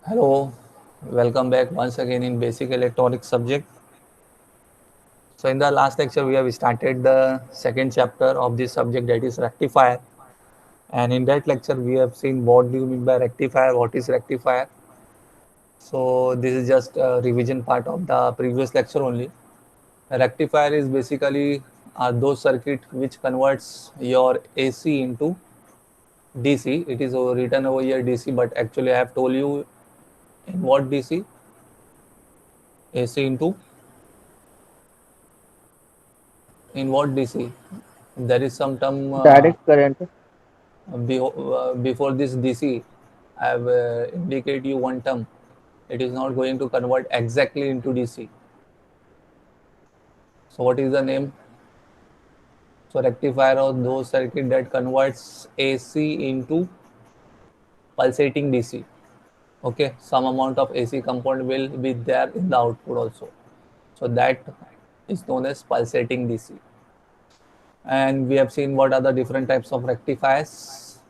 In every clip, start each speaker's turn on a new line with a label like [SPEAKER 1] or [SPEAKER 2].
[SPEAKER 1] Hello, welcome back once again in basic electronics subject. So in the last lecture we have started the second chapter of this subject, that is rectifier, and in that lecture we have seen what do you mean by rectifier, what is rectifier. So this is just a revision part of the previous lecture only. A rectifier is basically those circuit which converts your AC into DC. It is written over here DC, but actually I have told you in what DC, AC into in what DC. There is some term
[SPEAKER 2] Direct current.
[SPEAKER 1] before this DC. I have indicate you one term. It is not going to convert exactly into DC. So what is the name? So rectifier of those circuit that converts AC into pulsating DC. Okay, some amount of AC component will be there in the output also. So that is known as pulsating DC. And we have seen what are the different types of rectifiers: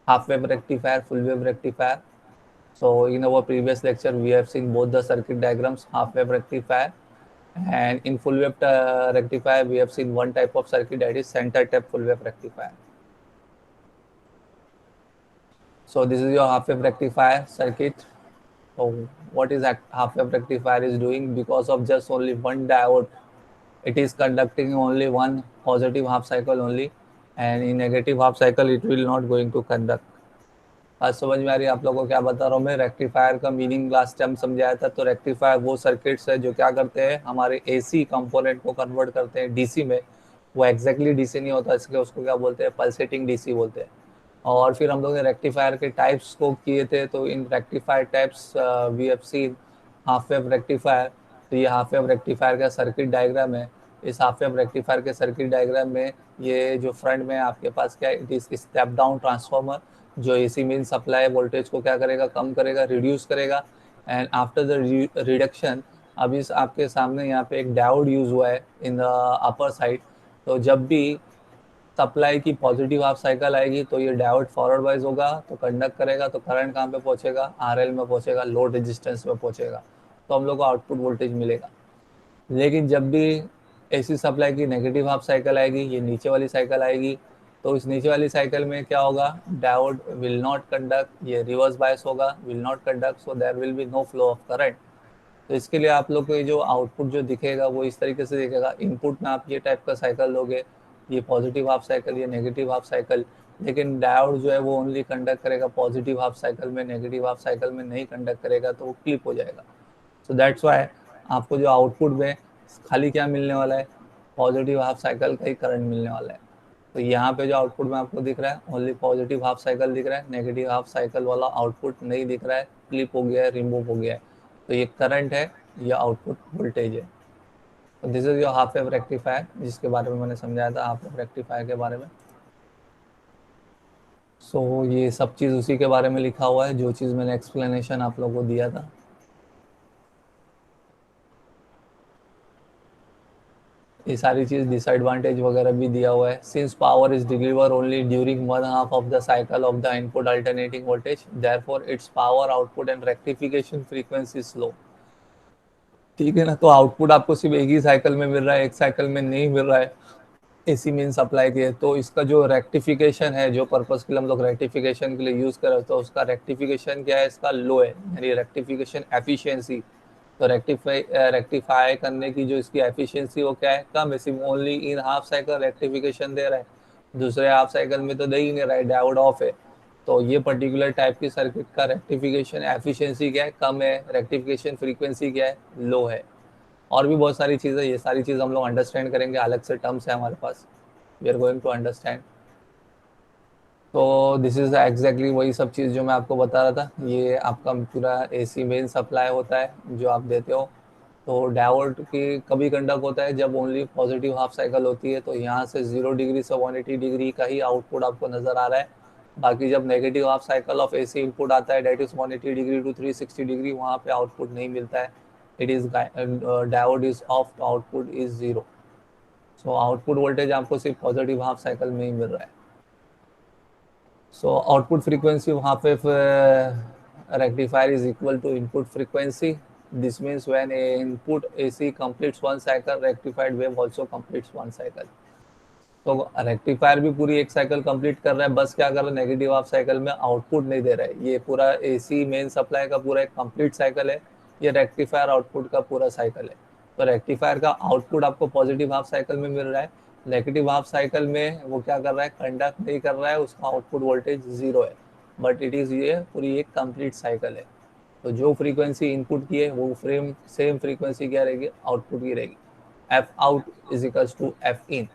[SPEAKER 1] half wave rectifier, full wave rectifier. So in our previous lecture, we have seen both the circuit diagrams, half wave rectifier, and in full wave rectifier, we have seen one type of circuit, that is center tap full wave rectifier. So this is your half wave rectifier circuit. So what is that half wave rectifier is doing? Because of just only one diode, it is conducting only one positive half cycle only, and in negative half cycle it will not going to conduct. आज समझ में आ रही है आप लोगों को क्या बता रहा हूँ मैं? रेक्टिफायर का मीनिंग लास्ट टाइम समझाया था। तो रेक्टिफायर वो सर्किट्स है जो क्या करते हैं, हमारे एसी कंपोनेंट को कन्वर्ट करते हैं डीसी में। वो एग्जैक्टली डीसी नहीं होता, इसलिए उसको क्या बोलते हैं, पल्सेटिंग डीसी बोलते हैं। और फिर हम लोग ने रेक्टिफायर के टाइप्स को किए थे, तो इन rectifier types we have seen half wave rectifier. तो ये हाफ वेव रेक्टिफायर का सर्किट डायग्राम है। इस हाफ वेव रेक्टिफायर के सर्किट डायग्राम में ये जो फ्रंट में आपके पास क्या है, it is step down transformer, जो एसी मेन सप्लाई वोल्टेज को क्या करेगा, कम करेगा, रिड्यूस करेगा। एंड आफ्टर द रिडक्शन, अब इस आपके सामने यहाँ पे एक डायोड यूज हुआ है इन द अपर साइड। तो जब भी सप्लाई की पॉजिटिव हाफ साइकिल आएगी तो ये डायोड फॉरवर्ड वाइज होगा, तो कंडक्ट करेगा, तो करंट कहाँ पे पहुंचेगा, आरएल में पहुंचेगा, लोड रेजिस्टेंस में पहुंचेगा, तो हम लोग को आउटपुट वोल्टेज मिलेगा। लेकिन जब भी एसी सप्लाई की नेगेटिव हाफ साइकिल आएगी, ये नीचे वाली साइकिल आएगी, तो इस नीचे वाली साइकिल में क्या होगा, डायोड विल नॉट कंडक्ट, ये रिवर्स बायस होगा, will not conduct, so there will be no flow of current. तो इसके लिए आप लोग को ये जो आउटपुट जो दिखेगा वो इस तरीके से दिखेगा। इनपुट में आप ये टाइप का साइकिल दोगे, ये पॉजिटिव हाफ साइकिल, ये नेगेटिव हाफ साइकिल, लेकिन डायोड जो है वो ओनली कंडक्ट करेगा पॉजिटिव हाफ साइकिल में, नेगेटिव हाफ साइकिल में नहीं कंडक्ट करेगा, तो वो क्लिप हो जाएगा। सो दैट्स वाई आपको जो आउटपुट में खाली क्या मिलने वाला है, पॉजिटिव हाफ साइकिल का ही करंट मिलने वाला है। तो यहाँ पे जो आउटपुट में आपको दिख रहा है ओनली पॉजिटिव हाफ साइकिल दिख रहा है, नेगेटिव हाफ साइकिल वाला आउटपुट नहीं दिख रहा है, क्लिप हो गया है, रिमूव हो गया है। तो ये करंट है, ये आउटपुट वोल्टेज है। तो this is your half wave rectifier, जिसके बारे में मैंने समझाया था हाफ वेव रेक्टिफायर के बारे में। सो ये सब चीज़ उसी के बारे में लिखा हुआ है जो चीज़ मैंने एक्सप्लेनेशन आप लोगों को दिया था। ये सारी चीज़ डिसएडवांटेज वगैरह भी दिया हुआ है। Since power is deliver only during one half of the cycle of the input alternating voltage, therefore it's power output and rectification frequency slow. ठीक है ना, तो आउटपुट आपको सिर्फ एक ही साइकिल में मिल रहा है, एक साइकिल में नहीं मिल रहा है एसी मेन सप्लाई के। तो इसका जो रेक्टिफिकेशन है, जो पर्पस के लिए हम लोग रेक्टिफिकेशन के लिए यूज़ कर रहे हैं, तो उसका रेक्टिफिकेशन क्या है, इसका लो है, यानी रेक्टिफिकेशन एफिशिएंसी। तो रेक्टिफाई करने की जो इसकी एफिशिएंसी वो क्या है, कम है, सिर्फ only in half cycle rectification दे रहा है, दूसरे हाफ साइकिल में तो दे ही नहीं रहा है, डायोड ऑफ है। तो ये पर्टिकुलर टाइप की सर्किट का रेक्टिफिकेशन एफिशिएंसी क्या है, कम है, रेक्टिफिकेशन फ्रीक्वेंसी क्या है, लो है। और भी बहुत सारी चीज़ें, ये सारी चीज़ हम लोग अंडरस्टैंड करेंगे, अलग से टर्म्स है हमारे पास, we are going to understand. तो दिस इज एग्जैक्टली वही सब चीज़ जो मैं आपको बता रहा था। ये आपका पूरा एसी मेन सप्लाई होता है जो आप देते हो। तो डायोड की कभी कंडक्ट होता है जब ओनली पॉजिटिव हाफ साइकिल होती है, तो यहाँ से 0 डिग्री से 180 डिग्री का ही आउटपुट आपको नज़र आ रहा है। बाकी जब negative half cycle of AC input आता है, that is 180 degree to 360 degree, वहाँ पे आउटपुट नहीं मिलता है। It is diode is off, output is zero. So output voltage आपको सिर्फ पॉजिटिव हाफ साइकिल में ही मिल रहा है। सो आउटपुट फ्रीक्वेंसी वहाँ पे rectifier is equal to input frequency. This means when a input AC completes one cycle, rectified wave also completes one cycle. तो rectifier भी पूरी एक साइकिल कंप्लीट कर रहा है, बस क्या कर रहा है, नेगेटिव हाफ साइकिल में आउटपुट नहीं दे रहा है। ये पूरा एसी मेन सप्लाई का पूरा एक कंप्लीट साइकिल है, ये रेक्टिफायर आउटपुट का पूरा साइकिल है। तो रेक्टिफायर का आउटपुट आपको पॉजिटिव हाफ साइकिल में मिल रहा है, नेगेटिव हाफ साइकिल में वो क्या कर रहा है, कंडक्ट नहीं कर रहा है, उसका आउटपुट वोल्टेज जीरो है, बट इट इज़ ये पूरी एक कंप्लीट साइकिल है। तो जो फ्रीक्वेंसी इनपुट की है वो सेम फ्रीक्वेंसी क्या रहेगी, आउटपुट की रहेगी। F out is equals to F in,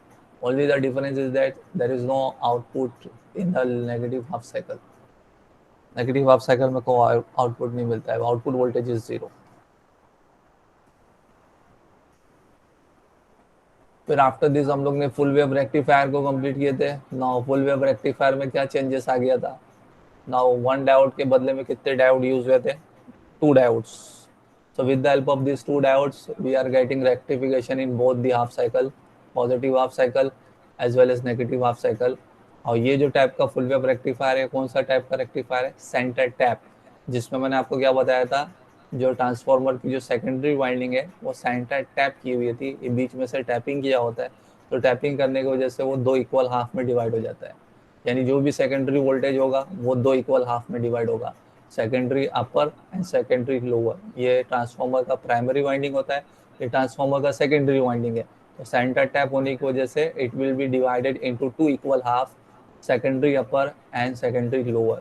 [SPEAKER 1] only the difference is that there is no output in the negative half cycle. Negative half cycle में कोई आउटपुट नहीं मिलता है, आउटपुट वोल्टेज इज जीरो। फिर आफ्टर दिस हम लोग ने full wave rectifier को कंप्लीट किए थे। नाउ फुल वेव रेक्टिफायर में क्या चेंजेस आ गया था, नाउ वन डायोड के बदले में कितने डायोड यूज हुए थे, two diodes. So with the help of these two diodes, we are getting rectification in both the half cycle, positive half cycle as well as negative half cycle. और ये जो type का full wave rectifier है, कौन सा type का rectifier है, centre tap, जिसमें मैंने आपको क्या बताया था, जो ट्रांसफार्मर की जो सेकेंडरी वाइंडिंग है वो सेंटर टैप की हुई थी, ये बीच में से टैपिंग किया होता है। तो टैपिंग करने की वजह से वो दो इक्वल हाफ में डिवाइड हो जाता है, यानी जो भी सेकेंडरी वोल्टेज होगा वो दो इक्वल हाफ में डिवाइड होगा, secondary upper and secondary lower. ये ट्रांसफार्मर का प्राइमरी वाइंडिंग होता है, ये ट्रांसफार्मर का सेकेंडरी वाइंडिंग है। तो सेंटर टैप होने की वजह से it will be divided into two equal half, secondary upper and secondary lower.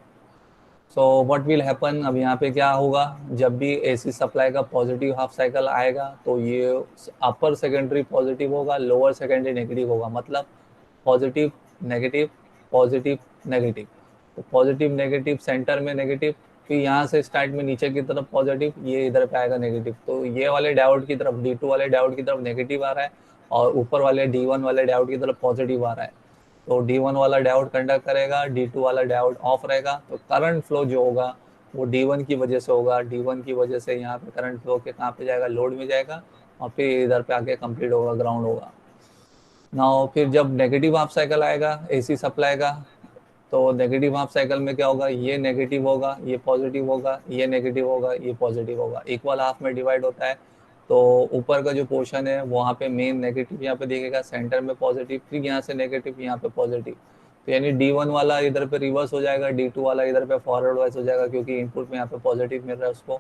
[SPEAKER 1] So what will happen, अब यहाँ पे क्या होगा, जब भी एसी सप्लाई का पॉजिटिव हाफ साइकिल आएगा तो ये अपर सेकेंडरी पॉजिटिव होगा, लोअर सेकेंडरी नेगेटिव होगा, मतलब पॉजिटिव नेगेटिव पॉजिटिव नेगेटिव। तो पॉजिटिव नेगेटिव सेंटर में नेगेटिव, फिर यहाँ से स्टार्ट में नीचे की तरफ पॉजिटिव, ये इधर पे आएगा नेगेटिव। तो ये वाले डायोड की तरफ, D2 वाले डायोड की तरफ नेगेटिव आ रहा है और ऊपर वाले D1 वाले डायोड की तरफ पॉजिटिव आ रहा है। तो D1 वाला डायोड कंडक्ट करेगा, D2 वाला डायोड ऑफ रहेगा। तो करंट फ्लो जो होगा वो D1 की वजह से होगा, D1 की वजह से यहाँ पे करंट फ्लो के कहाँ पे जाएगा, लोड में जाएगा और फिर इधर पे आके कंप्लीट होगा, ग्राउंड होगा। नाउ फिर जब नेगेटिव हाफ साइकिल आएगा एसी सप्लाई का, तो नेगेटिव हाफ साइकिल में क्या होगा, ये नेगेटिव होगा, ये पॉजिटिव होगा, ये नेगेटिव होगा, ये पॉजिटिव होगा, इक्वल हाफ में डिवाइड होता है। तो ऊपर का जो पोर्शन है वहाँ पे मेन नेगेटिव यहाँ पे दिखेगा, सेंटर में पॉजिटिव, फिर यहाँ से नेगेटिव, यहाँ पे पॉजिटिव। तो यानी D1 वाला इधर पे रिवर्स हो जाएगा, D2 वाला इधर पे फॉरवर्ड वाइज हो जाएगा, क्योंकि इनपुट में यहाँ पे पॉजिटिव मिल रहा है उसको।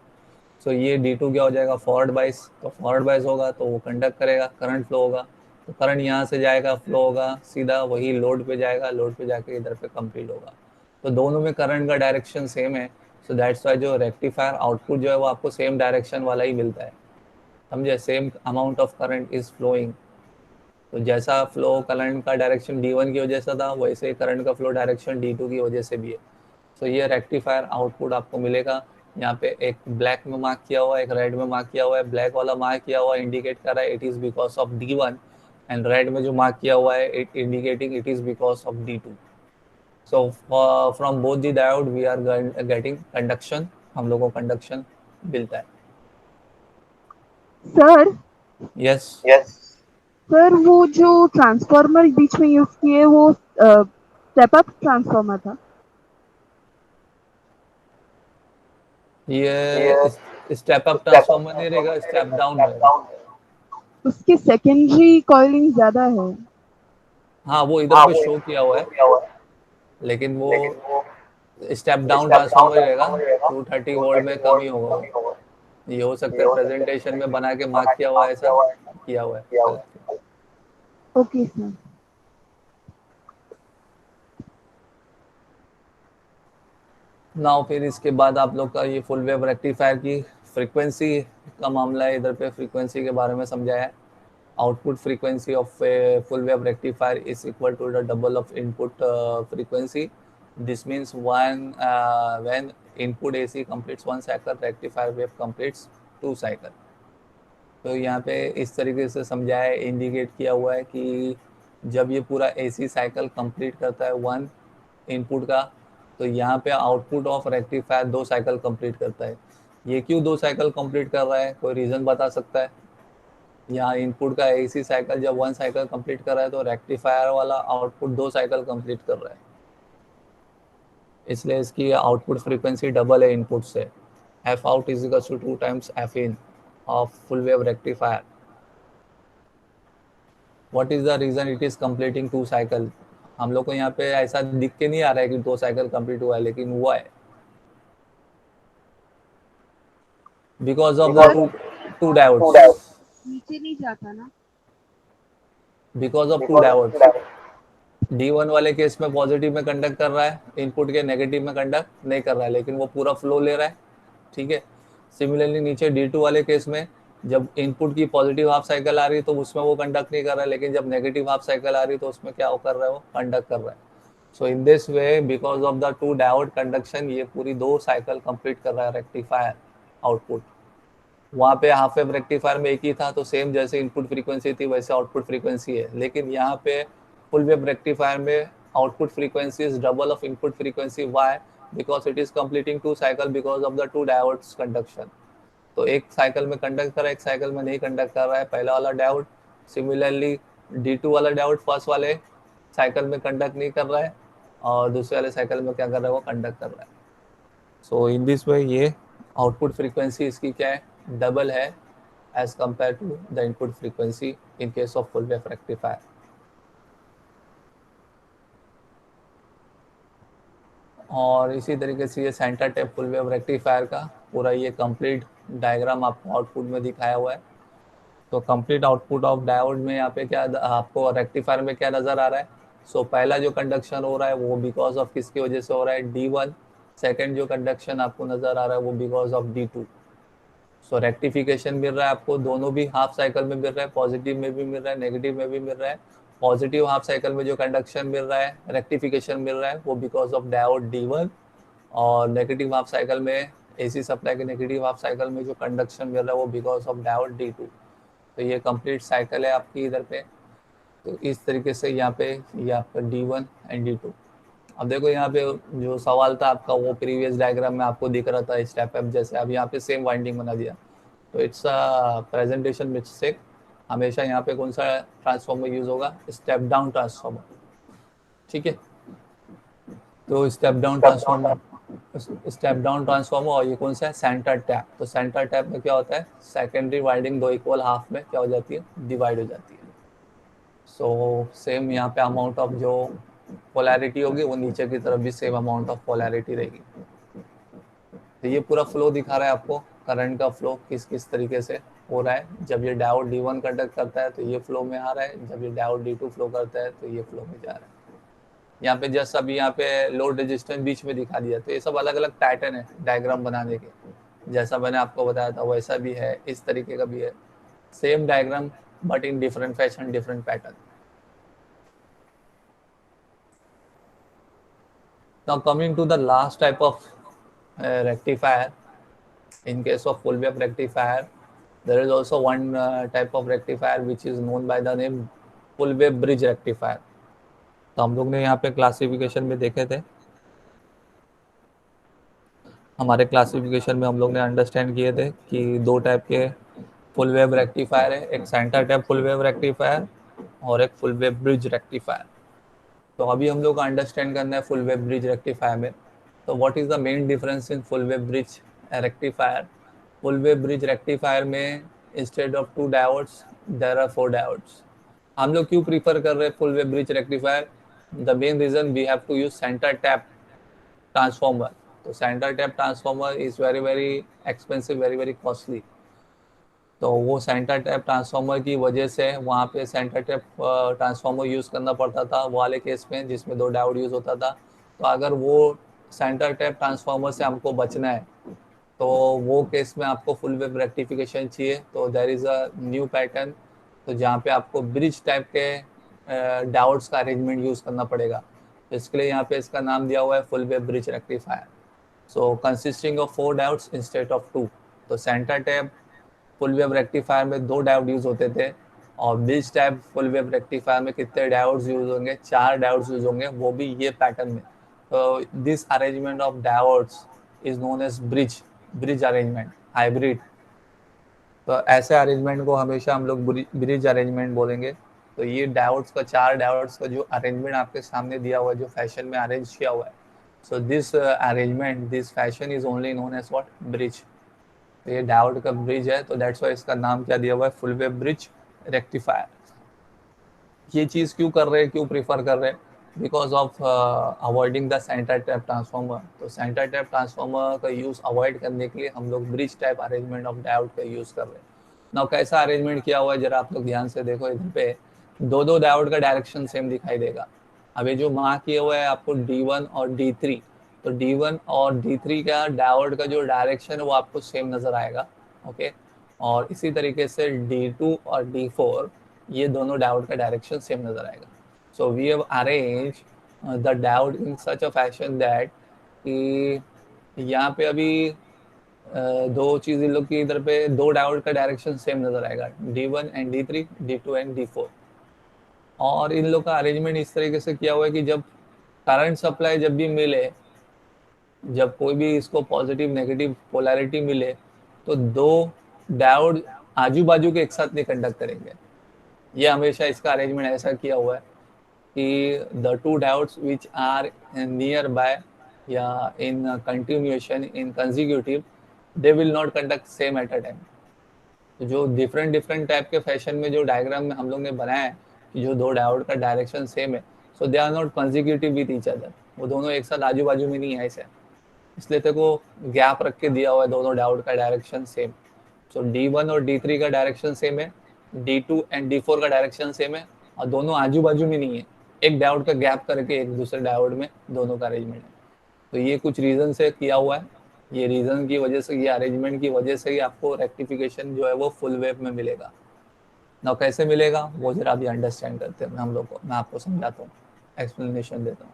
[SPEAKER 1] सो ये D2 क्या हो जाएगा, फॉरवर्ड बाइस। तो फॉरवर्ड बाइस होगा तो वो कंडक्ट करेगा, करंट फ्लो होगा। तो करंट यहाँ से जाएगा, फ्लो होगा सीधा वही लोड पे जाएगा, लोड पे जाके इधर पे कंप्लीट होगा। तो दोनों में करंट का डायरेक्शन सेम है। सो दैट्स वाई जो रेक्टिफायर आउटपुट जो है वो आपको सेम डायरेक्शन वाला ही मिलता है, समझे, same amount of current is flowing. तो जैसा फ्लो करंट का डायरेक्शन D1 की वजह से था, वैसे करंट का फ्लो डायरेक्शन D2 की वजह से भी है। तो ये रेक्टिफायर आउटपुट आपको मिलेगा। यहाँ पे एक ब्लैक में मार्क किया हुआ है, एक रेड में मार्क किया हुआ है। ब्लैक वाला मार्क किया हुआ इंडिकेट कर रहा है it is because of D1, and red में जो मार्क किया हुआ है it indicating it is because of D2। So from both the diode we are getting conduction, हम लोगों को कंडक्शन मिलता है।
[SPEAKER 2] सर
[SPEAKER 1] यस
[SPEAKER 2] सर, वो जो ट्रांसफार्मर बीच में यूज किए वो स्टेप अप ट्रांसफार्मर था।
[SPEAKER 1] ये स्टेप अप ट्रांसफार्मर नहीं रहेगा, स्टेप डाउन रहेगा।
[SPEAKER 2] उसकी सेकेंडरी कॉइलिंग ज्यादा है।
[SPEAKER 1] हाँ वो इधर पे शो किया हुआ है, लेकिन वो स्टेप डाउन ट्रांसफार्मर ही रहेगा, 230 वोल्ट में कम ही होगा वो। ये हो सकता है प्रेजेंटेशन में बना के मार्क किया हुआ है, ऐसा किया हुआ है गलत।
[SPEAKER 2] Okay sir.
[SPEAKER 1] नाउ फिर इसके बाद आप लोग का ये फुल वेव रेक्टिफायर की फ्रीक्वेंसी का मामला है। इधर पे फ्रीक्वेंसी के बारे में समझाया है। Output frequency of full wave rectifier is equal to the double of input frequency. This means when input AC completes one cycle, rectifier wave completes two cycle। तो यहाँ पे इस तरीके से समझाया, इंडिकेट किया हुआ है कि जब ये पूरा AC साइकिल कंप्लीट करता है वन इनपुट का, तो यहाँ पे आउटपुट ऑफ रेक्टिफायर दो साइकिल कंप्लीट करता है। ये क्यों दो साइकिल कंप्लीट कर रहा है, कोई रीज़न बता सकता है? यहाँ इनपुट का AC साइकिल जब वन साइकिल कंप्लीट कर रहा है तो रेक्टिफायर वाला आउटपुट दो साइकिल कंप्लीट कर रहा है। इसलिए इसकी आउटपुट फ्रीक्वेंसी डबल है इनपुट से. F out is equal to 2 times F in of full wave rectifier. What is the reason it is completing 2 cycle. हम लोग को यहाँ पे ऐसा दिख के नहीं आ रहा है कि 2 साइकिल कंप्लीट हुआ है, लेकिन हुआ है because of the
[SPEAKER 2] sir
[SPEAKER 1] two diodes.
[SPEAKER 2] नीचे नहीं जाता ना?
[SPEAKER 1] Because of two diodes. D1 वाले केस में पॉजिटिव में कंडक्ट कर रहा है, इनपुट के नेगेटिव में कंडक्ट नहीं कर रहा है, लेकिन वो पूरा फ्लो ले रहा है. ठीक है. सिमिलरली नीचे D2 वाले केस में जब इनपुट की पॉजिटिव हाफ साइकिल आ रही है तो उसमें वो कंडक्ट नहीं कर रहा है, लेकिन जब नेगेटिव हाफ साइकिल आ रही है तो उसमें क्या कर रहा है, वो कंडक्ट कर रहा है. So in this way because of the two diode conduction ये पूरी 2 साइकिल कंप्लीट कर रहा है रेक्टिफायर आउटपुट. वहाँ पे हाफ वेव रेक्टिफायर में एक ही था, तो सेम जैसे इनपुट फ्रीक्वेंसी थी वैसे आउटपुट फ्रीक्वेंसी है, लेकिन यहाँ पे फुल वेव रेक्टिफायर में output frequency is double of input frequency. Why? Because it is completing 2 cycle because of the 2 diodes conduction. तो एक साइकिल में कंडक्ट कर रहा है, एक साइकिल में नहीं कंडक्ट कर रहा है पहला वाला डायोड. सिमिलरली D2 वाला डायोड फर्स्ट वाले साइकिल में कंडक्ट नहीं कर रहा है, और दूसरे वाले साइकिल में क्या कर रहा है, वो कंडक्ट कर रहा है. सो इन दिस वे ये आउटपुट फ्रीक्वेंसी इसकी क्या है, डबल है as compare to the input frequency in case of full wave rectifier. और इसी तरीके से ये centre tap full wave rectifier का पूरा ये कंप्लीट डायग्राम आपको आउटपुट में दिखाया हुआ है. तो कंप्लीट आउटपुट ऑफ डायोड में यहाँ पे क्या आपको रेक्टिफायर में क्या नज़र आ रहा है. सो पहला जो कंडक्शन हो रहा है वो बिकॉज ऑफ किसकी वजह से हो रहा है, D1. सेकेंड जो कंडक्शन आपको नज़र आ रहा है वो because of D2. So rectification मिल रहा है आपको, दोनों भी हाफ साइकिल में मिल रहा है, पॉजिटिव में भी मिल रहा है, नेगेटिव में भी मिल रहा है. पॉजिटिव हाफ साइकिल में जो कंडक्शन मिल रहा है, रेक्टिफिकेशन मिल रहा है, वो बिकॉज ऑफ डायोड D1. और नेगेटिव हाफ साइकिल में AC सप्लाई के नेगेटिव हाफ साइकिल में जो कंडक्शन मिल रहा है वो बिकॉज ऑफ डायोड D2. तो ये कंप्लीट साइकिल है आपकी इधर पे. तो इस तरीके से यहाँ पे ये आपका D1 एंड D2. अब देखो यहाँ पे जो सवाल था आपका वो प्रीवियस डायग्राम में आपको दिख रहा था स्टेप अप जैसे, अब यहाँ पे सेम वाइंडिंग बना दिया. तो इट्स अ प्रेजेंटेशन मिस्टेक. हमेशा यहाँ पे कौन सा ट्रांसफॉर्मर यूज होगा, स्टेप डाउन ट्रांसफॉर्मर. ठीक है. तो स्टेप डाउन ट्रांसफॉर्मर और ये कौन सा है, सेंटर टैप. तो सेंटर टैप में क्या होता है, सेकेंडरी वाइंडिंग 2 इक्वल हाफ में क्या हो जाती है, डिवाइड हो जाती है. सो सेम यहाँ पे अमाउंट ऑफ जो पोलैरिटी होगी वो नीचे की तरफ भी सेम अमाउंट ऑफ पोलैरिटी रहेगी. तो ये पूरा फ्लो दिखा रहा है आपको, करंट का फ्लो किस किस तरीके से हो रहा है. जब ये डायोड D1 कंडक्ट करता है तो ये फ्लो में आ रहा है, जब ये डायोड D2 फ्लो करता है तो ये फ्लो में जा रहा है. यहाँ पे जस्ट अभी यहाँ पे लोड रेजिस्टेंस बीच में दिखा दिया. तो ये सब अलग अलग पैटर्न है डायग्राम बनाने के, जैसा मैंने आपको बताया था वैसा भी है, इस तरीके का भी है. Same diagram but in different fashion, different pattern. Now coming to the last type of rectifier, in case of full wave rectifier, there is also one type of rectifier which is known by the name full wave bridge rectifier. तो हम लोग ने यहाँ पे classification में देखे थे, हमारे क्लासिफिकेशन में हम लोग ने अंडरस्टैंड किए थे कि 2 टाइप के फुल वेव रेक्टिफायर है, एक centre tap full wave rectifier और एक फुल वेव ब्रिज रेक्टिफायर. तो अभी हम लोग को अंडरस्टैंड करना है फुल वेव ब्रिज रेक्टिफायर में. तो what is the main difference in full wave bridge rectifier. Full wave bridge rectifier में instead of 2 diodes there are 4 diodes. हम लोग क्यों प्रीफर कर रहे हैं full wave bridge rectifier, the main reason we have to use centre tap transformer. तो centre tap transformer is very very expensive, very very costly. तो वो centre tap transformer की वजह से वहाँ पे सेंटर टैप ट्रांसफार्मर यूज़ करना पड़ता था वो वाले केस में जिसमें 2 डायोड यूज़ होता था. तो अगर वो सेंटर टैप ट्रांसफार्मर से हमको बचना है तो वो केस में आपको फुल वेव रेक्टिफिकेशन चाहिए. तो there is a new pattern, तो जहाँ पे आपको ब्रिज टाइप के डायोड्स का अरेंजमेंट यूज़ करना पड़ेगा. तो इसके लिए यहाँ पे इसका नाम दिया हुआ है full wave bridge rectifier. So consisting of 4 diodes instead of 2. तो centre tap full wave rectifier में 2 डायोड यूज होते थे, और bridge type full wave rectifier में कितने डायोड्स यूज होंगे, 4 डायोड्स यूज होंगे, वो भी ये पैटर्न में. तो this arrangement of diodes is known as bridge arrangement, hybrid. तो ऐसे अरेंजमेंट को हमेशा हम लोग ब्रिज अरेंजमेंट बोलेंगे. तो ये डायोड्स का 4 डायोड्स का जो अरेंजमेंट आपके सामने दिया हुआ है, जो फैशन में अरेंज किया हुआ है, So this arrangement, this fashion is only known as what? Bridge. तो ये डायोड का ब्रिज है, तो दैट्स वाई इसका नाम क्या दिया हुआ है? Full wave bridge rectifier. ये चीज़ क्यों कर रहे हैं, क्यों प्रीफर कर रहे हैं? Because of avoiding the centre tap transformer. तो सेंटर टैप ट्रांसफॉर्मर का यूज़ अवॉइड करने के लिए हम लोग bridge type arrangement of diode का यूज़ कर रहे हैं। नाउ कैसा अरेंजमेंट किया हुआ है, जरा आप लोग ध्यान से देखो। इधर पे दो दो डायोड का डायरेक्शन सेम दिखाई देगा। अब ये जो मार्क किया हुआ है आपको D1 और D3, तो D1 और D3 का डायोड का जो डायरेक्शन है वो आपको सेम नज़र आएगा। ओके, और इसी तरीके से D2 और D4, ये दोनों डायोड का डायरेक्शन सेम नज़र आएगा। So we have arrange the diode in such a fashion that कि यहाँ पे अभी दो चीज़ इन लोग की इधर पे दो डायोड का डायरेक्शन सेम नज़र आएगा, D1 and D3, D2 and D4। और इन लोग का अरेंजमेंट इस तरीके से किया हुआ है कि जब करंट सप्लाई जब भी मिले, जब कोई भी इसको पॉजिटिव नेगेटिव पोलैरिटी मिले, तो दो डायोड आजू बाजू के एक साथ नहीं कंडक्ट करेंगे। ये हमेशा इसका अरेंजमेंट ऐसा किया हुआ है कि the two diodes which are nearby या in continuation in consecutive, they will not conduct same at a time. तो जो डिफरेंट डिफरेंट टाइप के फैशन में जो डायग्राम में हम लोग ने बनाया है कि जो दो डायोड का डायरेक्शन सेम है, so they are not consecutive with each other, वो दोनों एक साथ आजू बाजू में नहीं है ऐसे, इसलिए तेरे को गैप रख के दिया हुआ है दोनों डायोड का डायरेक्शन सेम। सो D1 और D3 का डायरेक्शन सेम है, D2 एंड D4 का डायरेक्शन सेम है, और दोनों आजू बाजू में नहीं है, एक डायोड का गैप करके एक दूसरे डायोड में दोनों का अरेंजमेंट है। तो ये कुछ रीज़न से किया हुआ है, ये रीज़न की वजह से, ये अरेंजमेंट की वजह से ही आपको रेक्टिफिकेशन जो है वो फुल वेव में मिलेगा। ना कैसे मिलेगा वो जरा अभी अंडरस्टैंड करते हैं हम लोग को, मैं आपको समझाता हूँ, एक्सप्लेनेशन देता हूँ।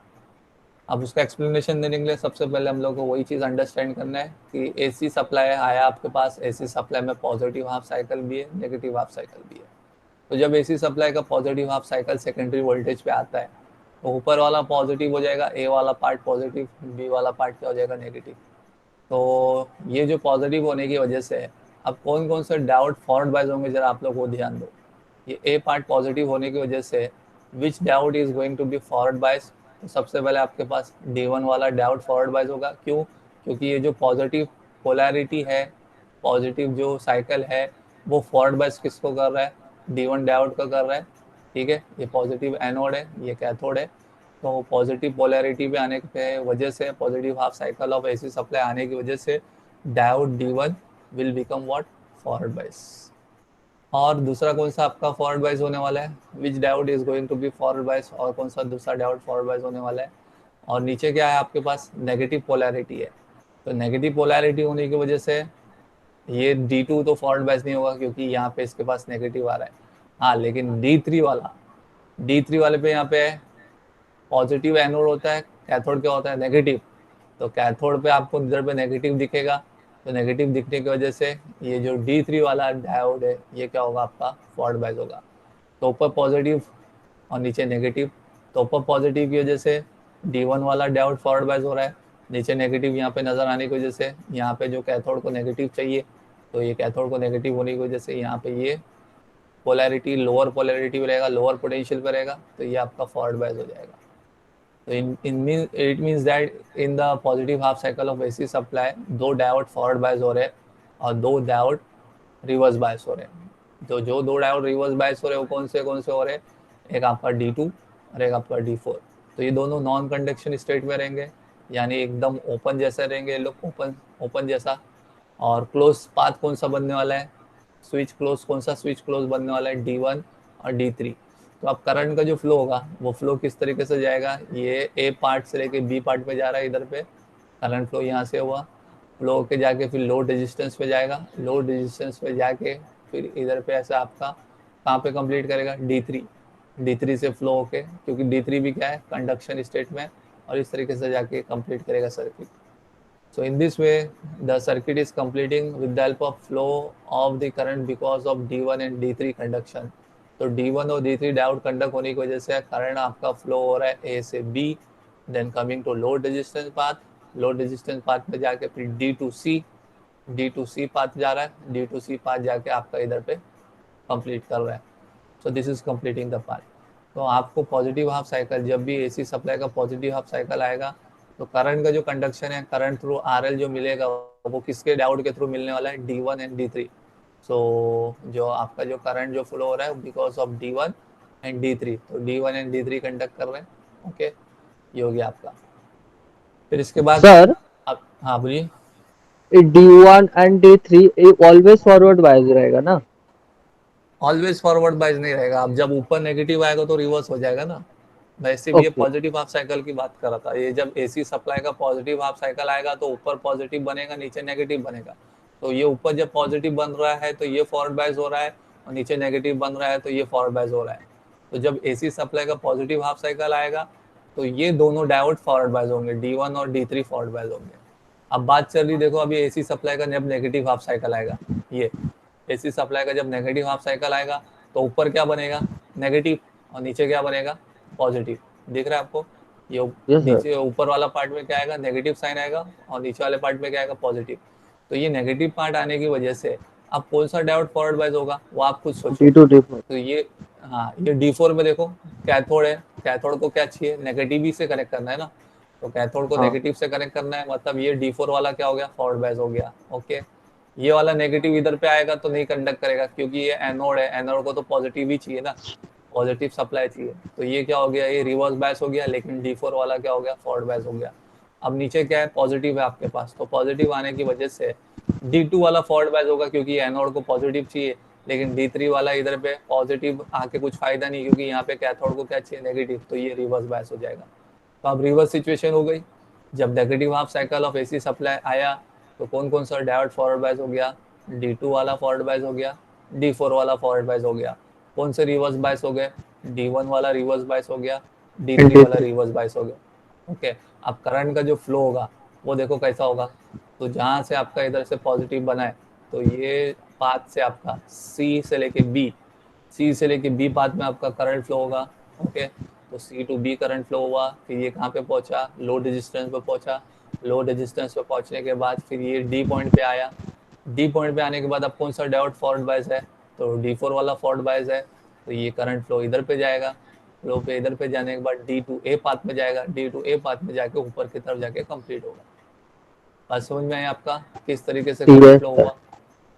[SPEAKER 1] अब उसका एक्सप्लेनेशन देने के लिए सबसे पहले हम लोग को वही चीज़ अंडरस्टैंड करना है कि एसी सप्लाई आया आपके पास, एसी सप्लाई में पॉजिटिव हाफ साइकिल भी है, नेगेटिव हाफ साइकिल भी है। तो जब एसी सप्लाई का positive half cycle secondary voltage पे आता है, तो ऊपर वाला पॉजिटिव हो जाएगा, ए वाला पार्ट पॉजिटिव, बी वाला पार्ट क्या हो जाएगा? नेगेटिव। तो ये जो पॉजिटिव होने की वजह से अब कौन कौन से डायोड फॉरवर्ड बायस होंगे, जरा आप लोग वो ध्यान दो। ये ए पार्ट पॉजिटिव होने की वजह से which diode is going to be forward bias? तो सबसे पहले आपके पास D1 वाला डायोड फॉरवर्ड बायस होगा। क्यों? क्योंकि ये जो पॉजिटिव पोलैरिटी है, पॉजिटिव जो साइकिल है, वो फॉरवर्ड बायस किसको कर रहा है? D1 डायोड का कर रहा है। ठीक है, ये पॉजिटिव एनोड है, ये कैथोड है। तो पॉजिटिव पोलैरिटी पे आने के वजह से, positive half cycle of AC supply आने की वजह से diode D1 will become what? Forward bias. और दूसरा कौन सा आपका फॉरवर्ड बायस होने वाला है? Which diode is going to be forward bias, और कौन सा दूसरा डायोड फॉरवर्ड बायस होने वाला है? और नीचे क्या है आपके पास? नेगेटिव पोलैरिटी है। तो नेगेटिव पोलैरिटी होने की वजह से ये D2 तो फॉरवर्ड बायस नहीं होगा, क्योंकि यहाँ पे इसके पास नेगेटिव आ रहा है। हाँ, लेकिन D3 वाले पे यहाँ पे पॉजिटिव एनोड होता है, कैथोड क्या होता है? नेगेटिव। तो कैथोड पे आपको इधर पे नेगेटिव दिखेगा, तो नेगेटिव दिखने की वजह से ये जो D3 वाला डायोड है, ये क्या होगा? आपका फॉरवर्ड बायस होगा। तो ऊपर पॉजिटिव और नीचे नेगेटिव, तो ऊपर पॉजिटिव की वजह से D1 वाला डायोड फॉरवर्ड बायस हो रहा है, नीचे नेगेटिव यहाँ पे नज़र आने की वजह से यहाँ पे जो कैथोड को नेगेटिव चाहिए, तो ये कैथोड को नेगेटिव होने की वजह से यहाँ पे ये पोलैरिटी लोअर पोलैरिटी पे रहेगा, लोअर पोटेंशियल पे रहेगा, तो ये आपका फॉरवर्ड बायस हो जाएगा। तो it means that in the positive half cycle of AC supply दो डायोड फॉरवर्ड बायस हो रहे हैं और दो डायोड रिवर्स बायस हो रहे हैं। तो जो दो डायोड रिवर्स बायस हो रहे हैं वो कौन से हो रहे हैं? एक आपका D2 और एक आपका D4। तो ये दोनों नॉन कंडक्शन स्टेट में रहेंगे, यानी एकदम ओपन जैसा रहेंगे, लोग ओपन जैसा। और क्लोज पाथ कौन सा बनने वाला है? स्विच क्लोज, कौन सा स्विच क्लोज बनने वाला है? D1 और D3। तो अब करंट का जो फ्लो होगा वो फ्लो किस तरीके से जाएगा? ये ए पार्ट से लेके बी पार्ट पे जा रहा है, इधर पे करंट फ्लो यहाँ से हुआ, फ्लो होके जाके फिर लोड रेजिस्टेंस पे जाएगा, लोड रेजिस्टेंस पे जाके फिर इधर पे ऐसा आपका कहाँ पे कंप्लीट करेगा? D3 से फ्लो होके, क्योंकि D3 भी क्या है? कंडक्शन स्टेट में, और इस तरीके से जाके कंप्लीट करेगा circuit. So in this way, the circuit is completing with the help of flow of the current because of D1 and D3 conduction. तो D1 और D3 डायोड कंडक्ट होने की वजह से करंट आपका फ्लो हो रहा है A से B, then coming to load resistance path, load resistance path पे जाके फिर D2C पाथ जा रहा है, D2C पाथ जाके आपका इधर पे कंप्लीट कर रहा है। So this is completing the path. तो आपको पॉजिटिव हाफ साइकिल, जब भी एसी सप्लाई का पॉजिटिव हाफ साइकिल आएगा, तो करंट का जो कंडक्शन है, करंट थ्रू आरएल जो मिलेगा वो किसके डायोड के थ्रू मिलने वाला है, D1 एंड D3। सो जो आपका जो करंट जो फ्लो हो रहा है because of D1 and D3, तो D1 एंड D3 कंडक्ट कर रहे हैं। ओके, ये हो गया आपका। फिर इसके बाद
[SPEAKER 3] सर
[SPEAKER 1] आप, हाँ बोलिए।
[SPEAKER 3] D1 and D3 always forward bias रहेगा ना?
[SPEAKER 1] ऑलवेज फॉरवर्ड बाइज नहीं रहेगा, अब जब ऊपर नेगेटिव आएगा तो रिवर्स हो जाएगा ना। मैं सिर्फ ये
[SPEAKER 3] ओके।
[SPEAKER 1] पॉजिटिव हाफ साइकिल की बात कर रहा था। ये जब एसी सप्लाई का पॉजिटिव हाफ साइकिल आएगा तो ऊपर पॉजिटिव बनेगा, नीचे नेगेटिव बनेगा। तो ये ऊपर जब पॉजिटिव बन रहा है तो ये फॉरवर्ड बाइज हो रहा है, और नीचे नेगेटिव बन रहा है तो ये फॉरवर्ड बाइज हो रहा है। तो जब एसी सप्लाई का पॉजिटिव हाफ साइकिल आएगा तो ये दोनों डायोड फॉरवर्ड बाइज होंगे, D1 और D3 फॉरवर्ड बाइज होंगे। अब बात चल रही, देखो अभी एसी सप्लाई का जब नेगेटिव हाफ साइकिल आएगा, ये एसी सप्लाई का जब नेगेटिव हाफ साइकिल आएगा तो ऊपर क्या बनेगा, नेगेटिव, और नीचे क्या बनेगा, पॉजिटिव। दिख रहा है आपको, ये
[SPEAKER 3] यस सर।
[SPEAKER 1] नीचे ऊपर वाला पार्ट में क्या आएगा, नेगेटिव साइन आएगा, और नीचे वाले पार्ट में क्या आएगा, पॉजिटिव। तो ये नेगेटिव पार्ट आने की वजह से अब कौन सा डायोड फॉरवर्ड बाइज होगा वो आप खुद सोचो।
[SPEAKER 3] D2 D4।
[SPEAKER 1] तो ये, हाँ ये D4 में देखो कैथोड है, कैथोड को क्या चाहिए, नेगेटिव ही से कनेक्ट करना है ना। तो कैथोड को
[SPEAKER 3] हाँ।
[SPEAKER 1] नेगेटिव से कनेक्ट करना है, मतलब ये D4 वाला क्या हो गया, फॉरवर्ड बाइज हो गया। ओके, ये वाला नेगेटिव इधर पे आएगा तो नहीं कंडक्ट करेगा, क्योंकि ये एनोड है, एनोड को तो पॉजिटिव ही चाहिए ना, पॉजिटिव सप्लाई चाहिए। तो ये क्या हो गया, ये रिवर्स बायस हो गया, लेकिन D4 वाला क्या हो गया, फॉरवर्ड बायस हो गया। अब नीचे क्या है, पॉजिटिव है आपके पास, तो पॉजिटिव आने की वजह से D2 वाला फॉरवर्ड बायस होगा, क्योंकि एनोड को पॉजिटिव चाहिए। लेकिन D3 वाला इधर पे पॉजिटिव आके कुछ फायदा नहीं, क्योंकि यहाँ पे कैथोड को क्या चाहिए, नेगेटिव, तो ये रिवर्स बायस हो जाएगा। तो अब रिवर्स सिचुएशन हो गई, जब negative half cycle of AC supply आया तो कौन कौन सा डायोड फॉरवर्ड बायस हो गया, D2 वाला फॉरवर्ड बायस हो गया, D4 वाला फॉरवर्ड बायस हो गया। कौन से रिवर्स बायस हो गए, D1 वाला रिवर्स बायस हो गया, D3 वाला
[SPEAKER 3] D3।
[SPEAKER 1] रिवर्स बायस हो गया। ओके, अब करंट का जो फ्लो होगा वो देखो कैसा होगा। तो जहाँ से आपका इधर से पॉजिटिव बना है, तो ये पाथ से आपका सी से लेके बी पाथ में आपका करंट फ्लो होगा। ओके, तो सी टू बी करंट फ्लो हुआ, फिर ये कहाँ पे पहुंचा, लोड रेजिस्टेंस पे पहुंचा। लोड रेजिस्टेंस पे पहुंचने के बाद फिर ये डी पॉइंट पे आया। डी पॉइंट पे आने के बाद अब कौन सा डायोड फॉरवर्ड बायस है, तो D4 वाला फॉरवर्ड बायस है। तो ये करंट फ्लो इधर पे जाएगा, फ्लो पे इधर पे जाने के बाद D2A पाथ में जाएगा, D2A पाथ में जाके ऊपर की तरफ जाके कंप्लीट होगा। बात समझ में आई आपका, किस तरीके से करंट
[SPEAKER 3] यस
[SPEAKER 1] फ्लो
[SPEAKER 3] सर।
[SPEAKER 1] हुआ।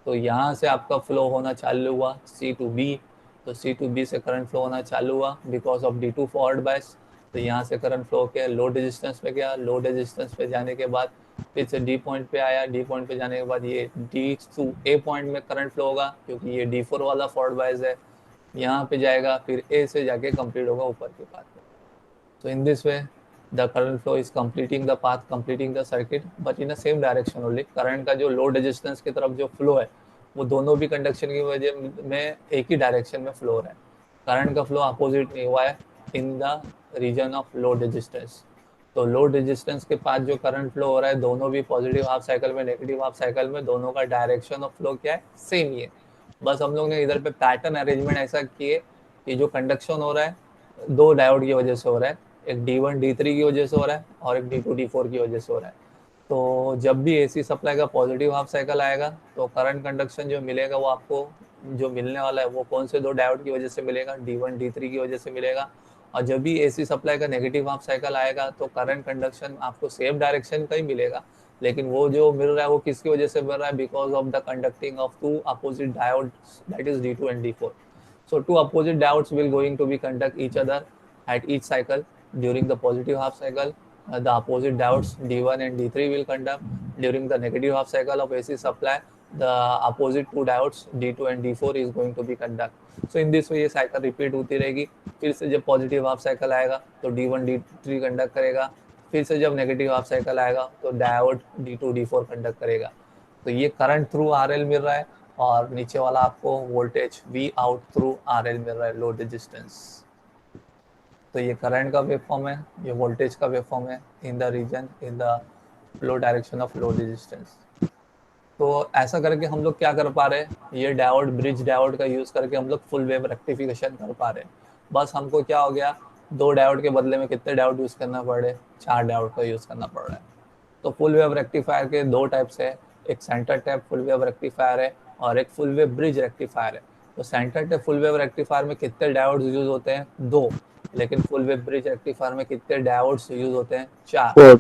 [SPEAKER 1] तो यहाँ से आपका फ्लो होना चालू हुआ C2B, तो C2B से करंट फ्लो होना चालू हुआ because of D2 forward bias. तो यहाँ से करंट फ्लो किया, लोड रेजिस्टेंस पे गया, लोड रेजिस्टेंस पे जाने के बाद फिर से डी पॉइंट पे आया, डी पॉइंट पे जाने के बाद ये D2A पॉइंट में करंट फ्लो होगा, क्योंकि ये D4 वाला फॉरवर्ड बायस है। यहाँ पे जाएगा, फिर A से जाके कंप्लीट होगा ऊपर के पाथ में। So in this way, the current flow is completing the path, completing the circuit, but in the same direction only. Current का जो लोड रेजिस्टेंस की तरफ जो फ्लो है वो दोनों भी कंडक्शन की वजह में एक ही डायरेक्शन में फ्लो हो रहा है। करंट का फ्लो अपोजिट नहीं हुआ है in the region of load resistance. तो लोड रेजिस्टेंस के पास जो करंट फ्लो हो रहा है, दोनों भी पॉजिटिव हाफ साइकिल में, नेगेटिव हाफ साइकिल में, दोनों का डायरेक्शन ऑफ फ्लो क्या है, सेम ही है। बस हम लोग ने इधर पे पैटर्न अरेंजमेंट ऐसा किए कि जो कंडक्शन हो रहा है दो डायोड की वजह से हो रहा है, एक D1 D3 की वजह से हो रहा है और एक D2 D4 की वजह से हो रहा है। तो जब भी एसी सप्लाई का पॉजिटिव हाफ साइकिल आएगा तो करंट कंडक्शन जो मिलेगा वो आपको जो मिलने वाला है वो कौन से दो डायोड की वजह से मिलेगा, D1 D3 की वजह से मिलेगा। और जब भी एसी सप्लाई का नेगेटिव हाफ साइकिल आएगा तो करंट कंडक्शन आपको सेम डायरेक्शन का ही मिलेगा, लेकिन वो जो मिल रहा है वो किसकी वजह से मिल रहा है, because of the conducting of two opposite diodes, that is D2 and D4. So two opposite diodes will going to be conduct each other at each cycle. During the positive half cycle, the opposite diodes D1 and D3 will conduct. During the negative half cycle of AC supply, the opposite two diodes D2 and D4 is going to be conduct. So in this way ये cycle repeat होती रहेगी। फिर से जब positive half cycle आएगा तो D1 D3 conduct करेगा, फिर से जब negative half cycle आएगा तो diode D2 D4 conduct करेगा। तो ये करंट थ्रू RL मिल रहा है, और नीचे वाला आपको voltage V out through RL मिल रहा है, लोड रेजिस्टेंस। तो ये करंट का वेव फॉर्म है, ये वोल्टेज का वेव फॉर्म है in the region, in the flow direction of load resistance. तो ऐसा करके हम लोग क्या कर पा रहे हैं, ये डायोड, ब्रिज डायोड का यूज़ करके हम लोग फुल वेव रेक्टिफिकेशन कर पा रहे हैं। बस हमको क्या हो गया, दो डायोड के बदले में कितने डायोड यूज़ करना पड़े, चार डायोड का यूज़ करना पड़ रहा है। तो फुल वेव रेक्टिफायर के दो टाइप्स है, एक centre tap full wave rectifier है और एक फुल वेव ब्रिज रेक्टिफायर है। तो centre tap full wave rectifier में कितने डायोड्स यूज होते हैं, दो, लेकिन फुल वेव ब्रिज रेक्टिफायर में कितने डायोड्स यूज होते हैं, चार।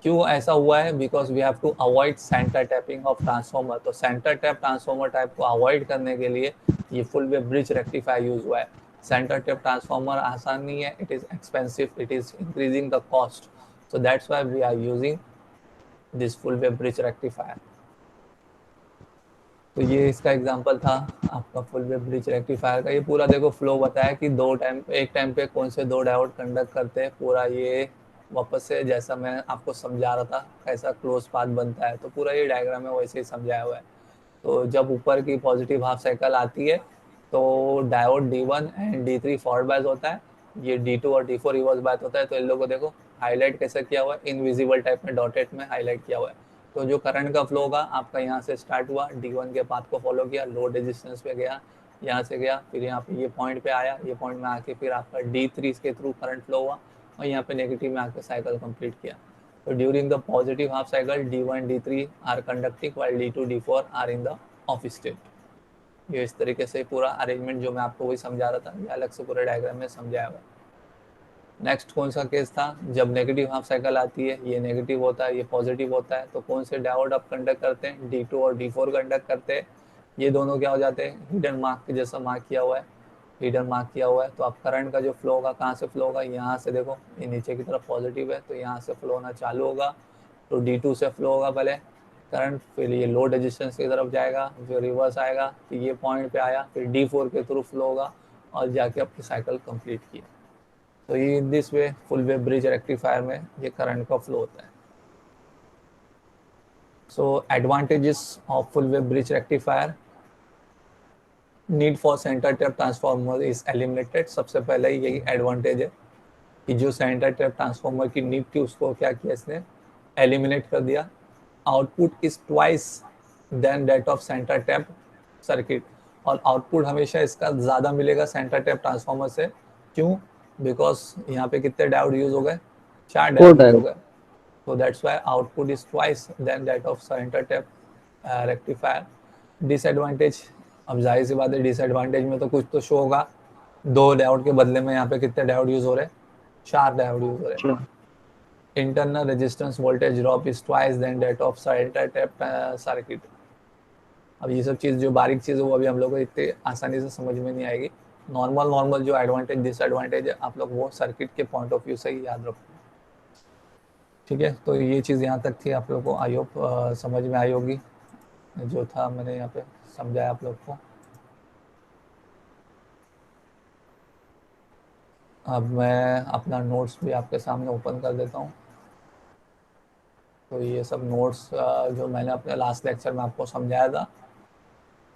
[SPEAKER 1] क्यों ऐसा हुआ है? Because we have to avoid centre tapping of transformer. तो सेंटर टैप ट्रांसफॉर्मर टाइप को अवॉइड करने के लिए ये full wave bridge rectifier use हुआ है। सेंटर टैप ट्रांसफॉर्मर आसान नहीं है, it is expensive, it is increasing the cost, so that's why we are using this full wave bridge rectifier. तो ये इसका एग्जांपल था आपका फुल वेव ब्रिज रेक्टिफायर का। ये पूरा देखो फ्लो बताया कि एक टाइम पे कौन से दो डायोड कंडक्ट करते हैं, पूरा ये वापस से जैसा मैं आपको समझा रहा था कैसा क्लोज पाथ बनता है, तो पूरा ये डायग्राम है वैसे ही समझाया हुआ है। तो जब ऊपर की पॉजिटिव हाफ साइकिल आती है तो diode D1 and D3 forward bias होता है, ये D2 और D4 रिवर्स बायस होता है। तो इन लोगों को देखो हाईलाइट कैसे किया हुआ है, इनविजिबल टाइप में डॉटेड में हाईलाइट किया हुआ है। तो जो करंट का फ्लो होगा आपका यहाँ से स्टार्ट हुआ, D1 के पाथ को फॉलो किया, लोड रेजिस्टेंस पे गया, यहाँ से गया, फिर यहाँ पे ये पॉइंट पे आया, ये पॉइंट में आके फिर आपका D3 के थ्रू करंट फ्लो हुआ और यहाँ पे नेगेटिव में आके साइकिल कंप्लीट किया। So during the positive half cycle, D1, D3 are conducting while D2, D4 are in the off state. ये इस तरीके से पूरा अरेंजमेंट जो मैं आपको वही समझा रहा था, ये अलग से पूरे डायग्राम में समझाया हुआ। नेक्स्ट कौन सा केस था? जब नेगेटिव हाफ साइकिल आती है, ये नेगेटिव होता है, ये पॉजिटिव होता है, तो कौन से डायोड अब कंडक्ट करते हैं? D2 और D4 कंडक्ट करते हैं। ये दोनों क्या हो जाते हैं? हिडन मार्क के जैसा मार्क किया हुआ है, हिडन मार्क किया हुआ है। तो अब करंट का जो फ्लो होगा कहाँ से फ्लो होगा? यहाँ से देखो, ये नीचे की तरफ पॉजिटिव है तो यहाँ से फ्लो होना चालू होगा। तो D2 से फ्लो होगा पहले करंट, फिर ये लोड रेजिस्टेंस की तरफ जाएगा, फिर रिवर्स आएगा, फिर ये पॉइंट पे आया, फिर D4 के थ्रू फ्लो होगा और जाके आपकी साइकिल कंप्लीट की। तो ये in this way full wave bridge rectifier में ये करंट का फ्लो होता है। So advantages of full wave bridge rectifier, need for centre tap transformer is eliminated. सबसे पहले यही एडवांटेज है कि जो सेंटर टैप ट्रांसफॉर्मर की नीड थी उसको क्या किया इसने? एलिमिनेट कर दिया। Output is twice than that of centre tap circuit, और आउटपुट हमेशा इसका ज़्यादा मिलेगा सेंटर टैप ट्रांसफॉर्मर से। क्यों? बिकॉज यहाँ पे कितने डायोड यूज हो गए? 4 डायोड यूज हो गए। So that's why output is twice than that of center tap rectifier. Disadvantage, अब जाहिर सी बात है डिसएडवांटेज में तो कुछ तो शो होगा। 2 डायोड के बदले में यहाँ पे कितने डायोड यूज हो रहे हैं? 4 डायोड यूज हो रहे हैं। Internal resistance voltage drop is twice than that of centre tap circuit. अब ये सब चीज़ जो बारीक चीज़ है वो अभी हम लोग को इतने आसानी से समझ में नहीं आएगी। नॉर्मल जो एडवांटेज डिसएडवांटेज है आप लोग वो सर्किट के पॉइंट ऑफ व्यू से ही याद रखो। ठीक है, तो ये चीज़ यहाँ तक थी, आप लोग को आई होप समझ में आई होगी जो था मैंने यहाँ पे समझाया आप लोग को। अब मैं अपना नोट्स भी आपके सामने ओपन कर देता हूँ। तो ये सब नोट्स जो मैंने अपने लास्ट लेक्चर में आपको समझाया था,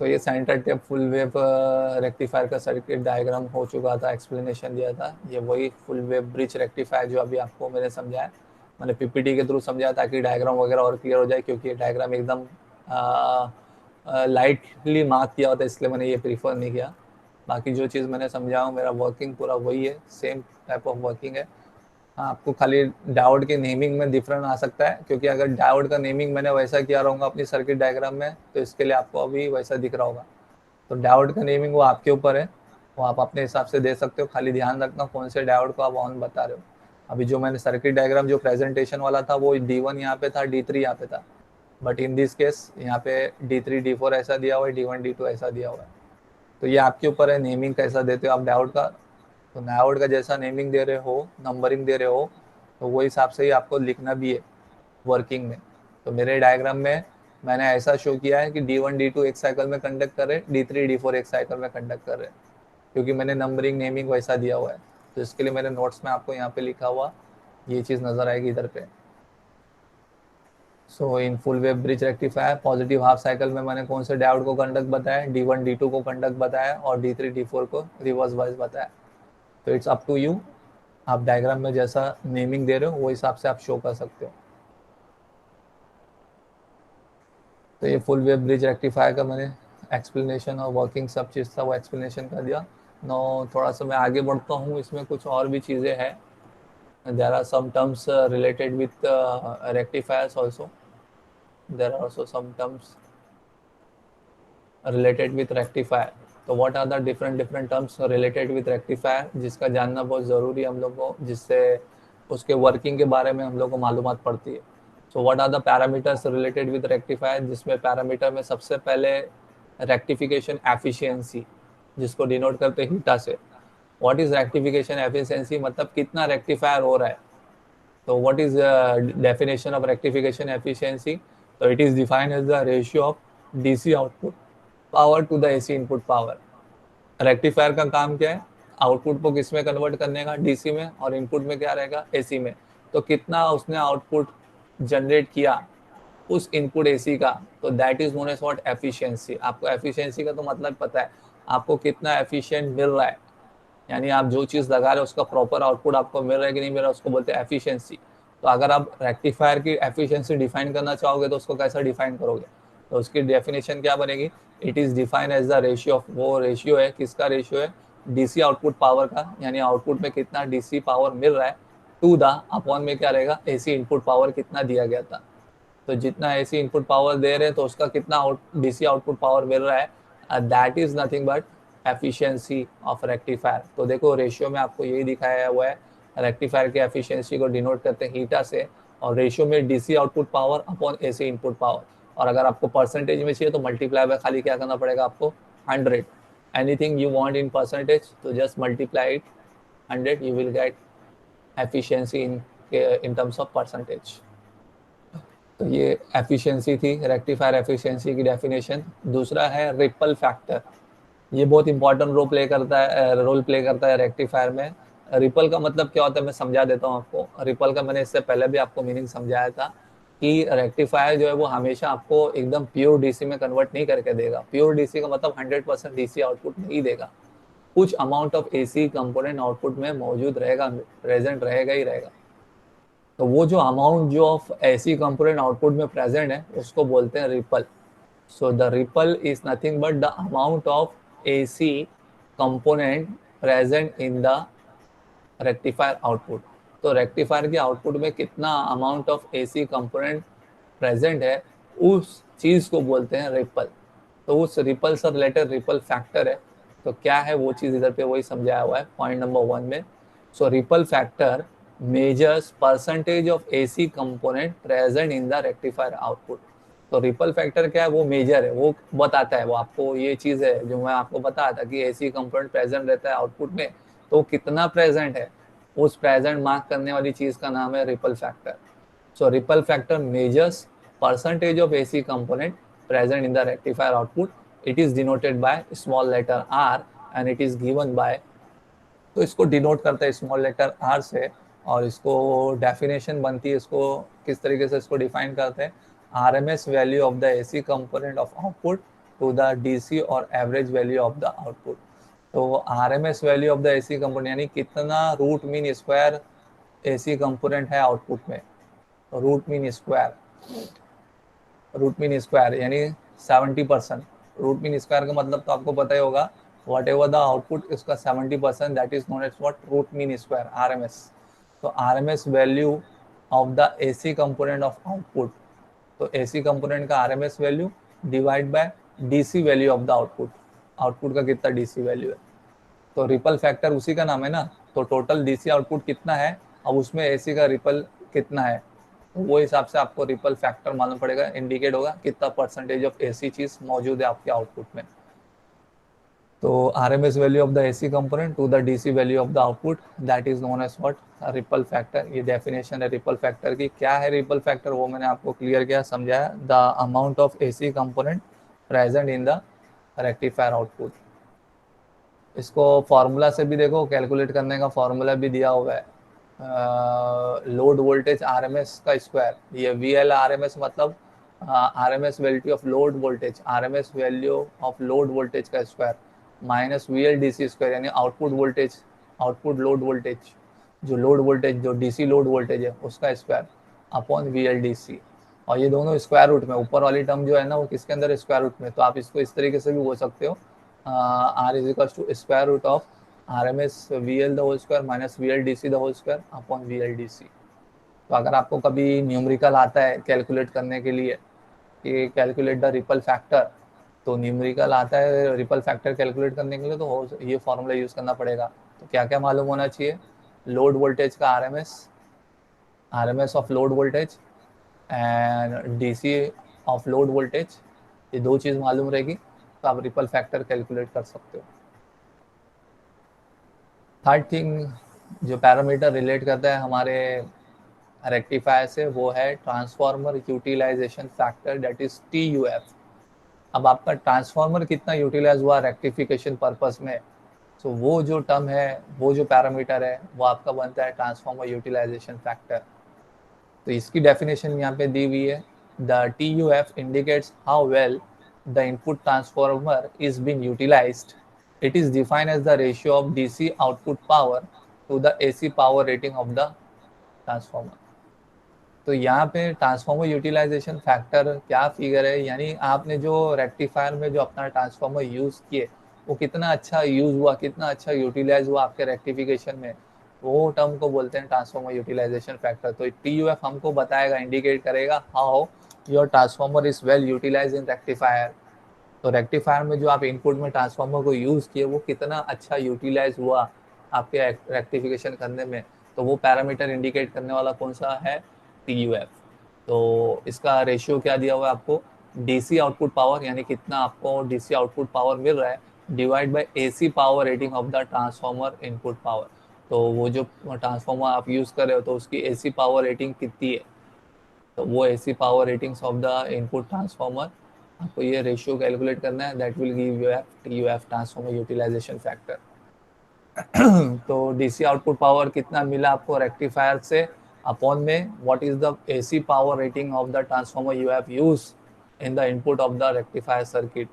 [SPEAKER 1] तो ये centre tap full wave rectifier का सर्किट डायग्राम हो चुका था, एक्सप्लेनेशन दिया था। ये वही फुल वेव ब्रिज रेक्टिफायर जो अभी आपको मैंने समझाया, मैंने पीपीटी के थ्रू समझाया ताकि डायग्राम वगैरह और क्लियर हो जाए, क्योंकि ये डायग्राम एकदम लाइटली मार्क किया होता है, इसलिए मैंने ये प्रीफर नहीं किया। बाकी जो चीज़ मैंने समझाया मेरा वर्किंग पूरा वही है, सेम टाइप ऑफ वर्किंग है। हाँ, आपको खाली डायोड के नेमिंग में डिफरेंट आ सकता है, क्योंकि अगर डायोड का नेमिंग मैंने वैसा किया रहूँगा अपनी सर्किट डायग्राम में तो इसके लिए आपको अभी वैसा दिख रहा होगा। तो डायोड का नेमिंग वो आपके ऊपर है, वो आप अपने हिसाब से दे सकते हो, खाली ध्यान रखना कौन से डायोड को आप ऑन बता रहे हो। अभी जो मैंने सर्किट डायग्राम जो प्रेजेंटेशन वाला था वो D1 यहाँ पे था, D3 यहाँ पे था, बट इन दिस केस यहाँ पे D3 D4 ऐसा दिया हुआ है, D1 D2 ऐसा दिया हुआ है। तो ये आपके ऊपर है नेमिंग कैसा देते हो आप डायोड का। तो डायोड का जैसा नेमिंग दे रहे हो, नंबरिंग दे रहे हो, तो वो हिसाब से ही आपको लिखना भी है वर्किंग में। तो मेरे डायग्राम में मैंने ऐसा शो किया है कि D1 D2 एक साइकिल में कंडक्ट कर रहे, D3 D4 एक साइकिल में कंडक्ट कर रहे, क्योंकि मैंने नंबरिंग नेमिंग वैसा दिया हुआ है। तो इसके लिए मेरे नोट्स में आपको यहाँ पे लिखा हुआ ये चीज़ नज़र आएगी इधर पे। So in full wave bridge rectifier positive half cycle में मैंने कौन से डायोड को कंडक्ट बताया? D1 D2 को कंडक्ट बताया और D3 D4 को रिवर्स वाइज बताया। तो इट्स अप टू यू, आप डायग्राम में जैसा नेमिंग दे रहे हो वो हिसाब से आप शो कर सकते हो। तो ये फुल वेव ब्रिज रेक्टिफायर का मैंने एक्सप्लेनेशन और वर्किंग सब चीज़ था वो एक्सप्लेनेशन कर दिया। नो थोड़ा सा मैं आगे बढ़ता हूँ, इसमें कुछ और भी चीज़ें हैं। There are some terms related with rectifiers also, there are also some terms related with rectifier. तो what are the different terms related with rectifier, जिसका जानना बहुत ज़रूरी है हम लोग को, जिससे उसके वर्किंग के बारे में हम लोग को मालूमात पड़ती है। So what are the parameters related with rectifier, जिसमें पैरामीटर में सबसे पहले रेक्टिफिकेशन एफिशिएंसी, जिसको डिनोट करते हैं हीटा से। व्हाट इज रेक्टिफिकेशन एफिशिएंसी, मतलब कितना रेक्टिफायर हो रहा है। तो what is definition of rectification efficiency, तो it is defined as the ratio of DC output power to the AC input power. Rectifier का काम क्या है, आउटपुट को किस में कन्वर्ट करने का, डीसी में, और इनपुट में क्या रहेगा, एसी में। तो कितना उसने आउटपुट जनरेट किया उस इनपुट एसी का, तो that is known as what, efficiency. आपको एफिशिएंसी का तो मतलब पता है, आपको कितना एफिशिएंट मिल रहा है, यानी आप जो चीज़ लगा रहे हो उसका प्रॉपर आउटपुट आपको मिल रहा है कि नहीं मिल रहा है, उसको बोलते हैं एफिशिएंसी। तो अगर आप रेक्टिफायर की एफिशिएंसी डिफाइन करना चाहोगे तो उसको कैसा डिफाइन करोगे, तो उसकी डेफिनेशन क्या बनेगी, it is define as the ratio of, वो रेशियो है, किसका रेशियो है, डीसी आउटपुट पावर का, यानी आउटपुट में कितना डीसी पावर मिल रहा है, टू द अपॉन में क्या रहेगा, एसी इनपुट पावर कितना दिया गया था। तो जितना एसी इनपुट पावर दे रहे हैं तो उसका कितना डीसी आउटपुट पावर मिल रहा है, that is nothing but efficiency of rectifier. तो देखो रेशियो में आपको यही दिखाया हुआ है, रेक्टिफायर की एफिशिएंसी को डिनोट करते हैं हीटा से, और रेशियो में DC output power upon AC input power. और अगर आपको परसेंटेज में चाहिए तो मल्टीप्लाई बाय खाली क्या करना पड़ेगा आपको, 100। Anything you want in percentage तो just multiply it 100, you will get efficiency in terms of percentage. तो ये एफिशिएंसी थी, रेक्टिफायर एफिशिएंसी की डेफिनेशन। दूसरा है रिपल फैक्टर, ये बहुत इंपॉर्टेंट रोल प्ले करता है रेक्टिफायर में। रिपल का मतलब क्या होता है मैं समझा देता हूँ आपको। रिपल का मैंने इससे पहले भी आपको मीनिंग समझाया था कि रेक्टिफायर जो है वो हमेशा आपको एकदम प्योर डीसी में कन्वर्ट नहीं करके देगा। प्योर डीसी का मतलब 100% डीसी आउटपुट नहीं देगा, कुछ amount of AC component output में मौजूद रहेगा, प्रेजेंट रहेगा ही रहेगा। तो वो जो अमाउंट जो ऑफ एसी कंपोनेंट आउटपुट में प्रेजेंट है उसको बोलते हैं ripple. So the ripple is nothing but the amount of AC component present in the rectifier output. तो रेक्टिफायर के आउटपुट में कितना amount of AC component present है उस चीज को बोलते हैं रिपल। तो उस रिपल से रिलेटेड रिपल फैक्टर है। तो क्या है वो चीज इधर पे वही समझाया हुआ है पॉइंट नंबर 1 में। So ripple factor measures percentage of AC component present in the rectifier output. तो रिपल फैक्टर क्या है, वो मेजर है, वो बताता है, वो आपको ये चीज है जो मैं आपको बताया था कि एसी कंपोनेंट प्रेजेंट रहता है आउटपुट में, तो कितना प्रेजेंट है उस प्रेजेंट मार्क करने वाली चीज का नाम है ripple factor. So ripple factor measures percentage of AC component present in the rectifier output. It is denoted by small letter r and it is given by, तो इसको डिनोट करता है स्मॉल लेटर r से, और इसको definition बनती है, इसको किस तरीके से इसको डिफाइन करते हैं, RMS value of the AC component of output to the DC और average value of the output. तो RMS value of the AC component यानी कितना root mean square AC component है आउटपुट में। रूट मीन स्क्वायर यानी 70%। Root mean square का मतलब तो आपको पता ही होगा, वट एवर द आउटपुट इसका 70% that is known as what, root mean square, RMS। तो RMS value of the AC component of output, तो एसी कंपोनेंट का RMS value divide by DC value of the output, output का कितना DC value है। तो ripple factor उसी का नाम है ना। तो टोटल डीसी आउटपुट कितना है, अब उसमें एसी का रिपल कितना है, तो वो हिसाब से आपको रिपल फैक्टर मालूम पड़ेगा, इंडिकेट होगा कितना परसेंटेज ऑफ एसी चीज मौजूद है आपके आउटपुट में। तो RMS value of the AC component to the DC value of the output that is known as what, ripple factor. ये डेफिनेशन है रिपल फैक्टर की। क्या है रिपल फैक्टर वो मैंने आपको क्लियर किया, समझाया, the amount of AC component present in the rectifier output. इसको फॉर्मूला से भी देखो, कैलकुलेट करने का फॉर्मूला भी दिया हुआ है, लोड वोल्टेज RMS का स्क्वायर। ये VL RMS मतलब RMS value of load voltage, RMS value of load voltage का square minus VL DC square यानी output voltage, output load voltage, जो लोड वोल्टेज जो DC लोड वोल्टेज है उसका square upon VL DC। और ये दोनों स्क्वायर रूट में, ऊपर वाली टर्म जो है ना वो किसके अंदर, स्क्वायर रूट में। तो आप इसको इस तरीके से भी बोल सकते हो, R is equal to square root of RMS VL the whole square minus VL DC the whole square upon VL DC। तो अगर आपको कभी न्यूमेरिकल आता है कैलकुलेट करने के लिए कि कैलकुलेट द रिपल फैक्टर, तो न्यूमेरिकल आता है रिपल फैक्टर कैलकुलेट करने के लिए, तो ये फॉर्मूला यूज़ करना पड़ेगा। तो क्या क्या मालूम होना चाहिए, लोड वोल्टेज का RMS of load voltage and DC of load voltage, ये दो चीज़ मालूम रहेगी तो आप रिपल फैक्टर कैलकुलेट कर सकते हो। थर्ड थिंग जो पैरामीटर रिलेट करता है हमारे रेक्टिफायर से वो है transformer utilization factor, that is TUF। अब आपका ट्रांसफार्मर कितना यूटिलाइज हुआ रेक्टिफिकेशन पर्पस में, तो वो जो टर्म है, वो जो पैरामीटर है, वो आपका बनता है ट्रांसफार्मर यूटिलाइजेशन फैक्टर। तो इसकी डेफिनेशन यहाँ पे दी हुई है, the TUF indicates how well the input transformer is being utilized. It is defined as the ratio of DC output power to the AC power rating of the transformer. तो यहाँ पे ट्रांसफार्मर यूटिलाइजेशन फैक्टर क्या figure है, यानी आपने जो rectifier में जो अपना ट्रांसफार्मर यूज़ किए वो कितना अच्छा यूज़ हुआ, कितना अच्छा यूटिलाइज हुआ आपके रेक्टिफिकेशन में, वो टर्म को बोलते हैं ट्रांसफार्मर यूटिलाइजेशन फैक्टर। तो TUF हमको बताएगा, इंडिकेट करेगा how your transformer is well utilize in rectifier. तो रेक्टिफायर में जो आप इनपुट में ट्रांसफार्मर को यूज़ किए वो कितना अच्छा यूटिलाइज हुआ आपके रेक्टिफिकेशन करने में, तो वो पैरामीटर इंडिकेट करने वाला कौन सा है, TUF। तो इसका रेशियो क्या दिया हुआ है आपको, DC आउटपुट पावर, यानी कितना आपको DC आउटपुट पावर मिल रहा है, divide by AC power rating of the transformer input power. तो वो जो ट्रांसफार्मर आप यूज़ कर रहे हो तो उसकी AC पावर रेटिंग कितनी है, तो वो AC power ratings of the input transformer, आपको ये रेशियो कैलकुलेट करना है, that will give you TUF transformer utilization factor. तो DC आउटपुट पावर कितना मिला आपको रेक्टिफायर से, अपॉन में what is the AC power rating of the transformer you have use in the input of the rectifier circuit.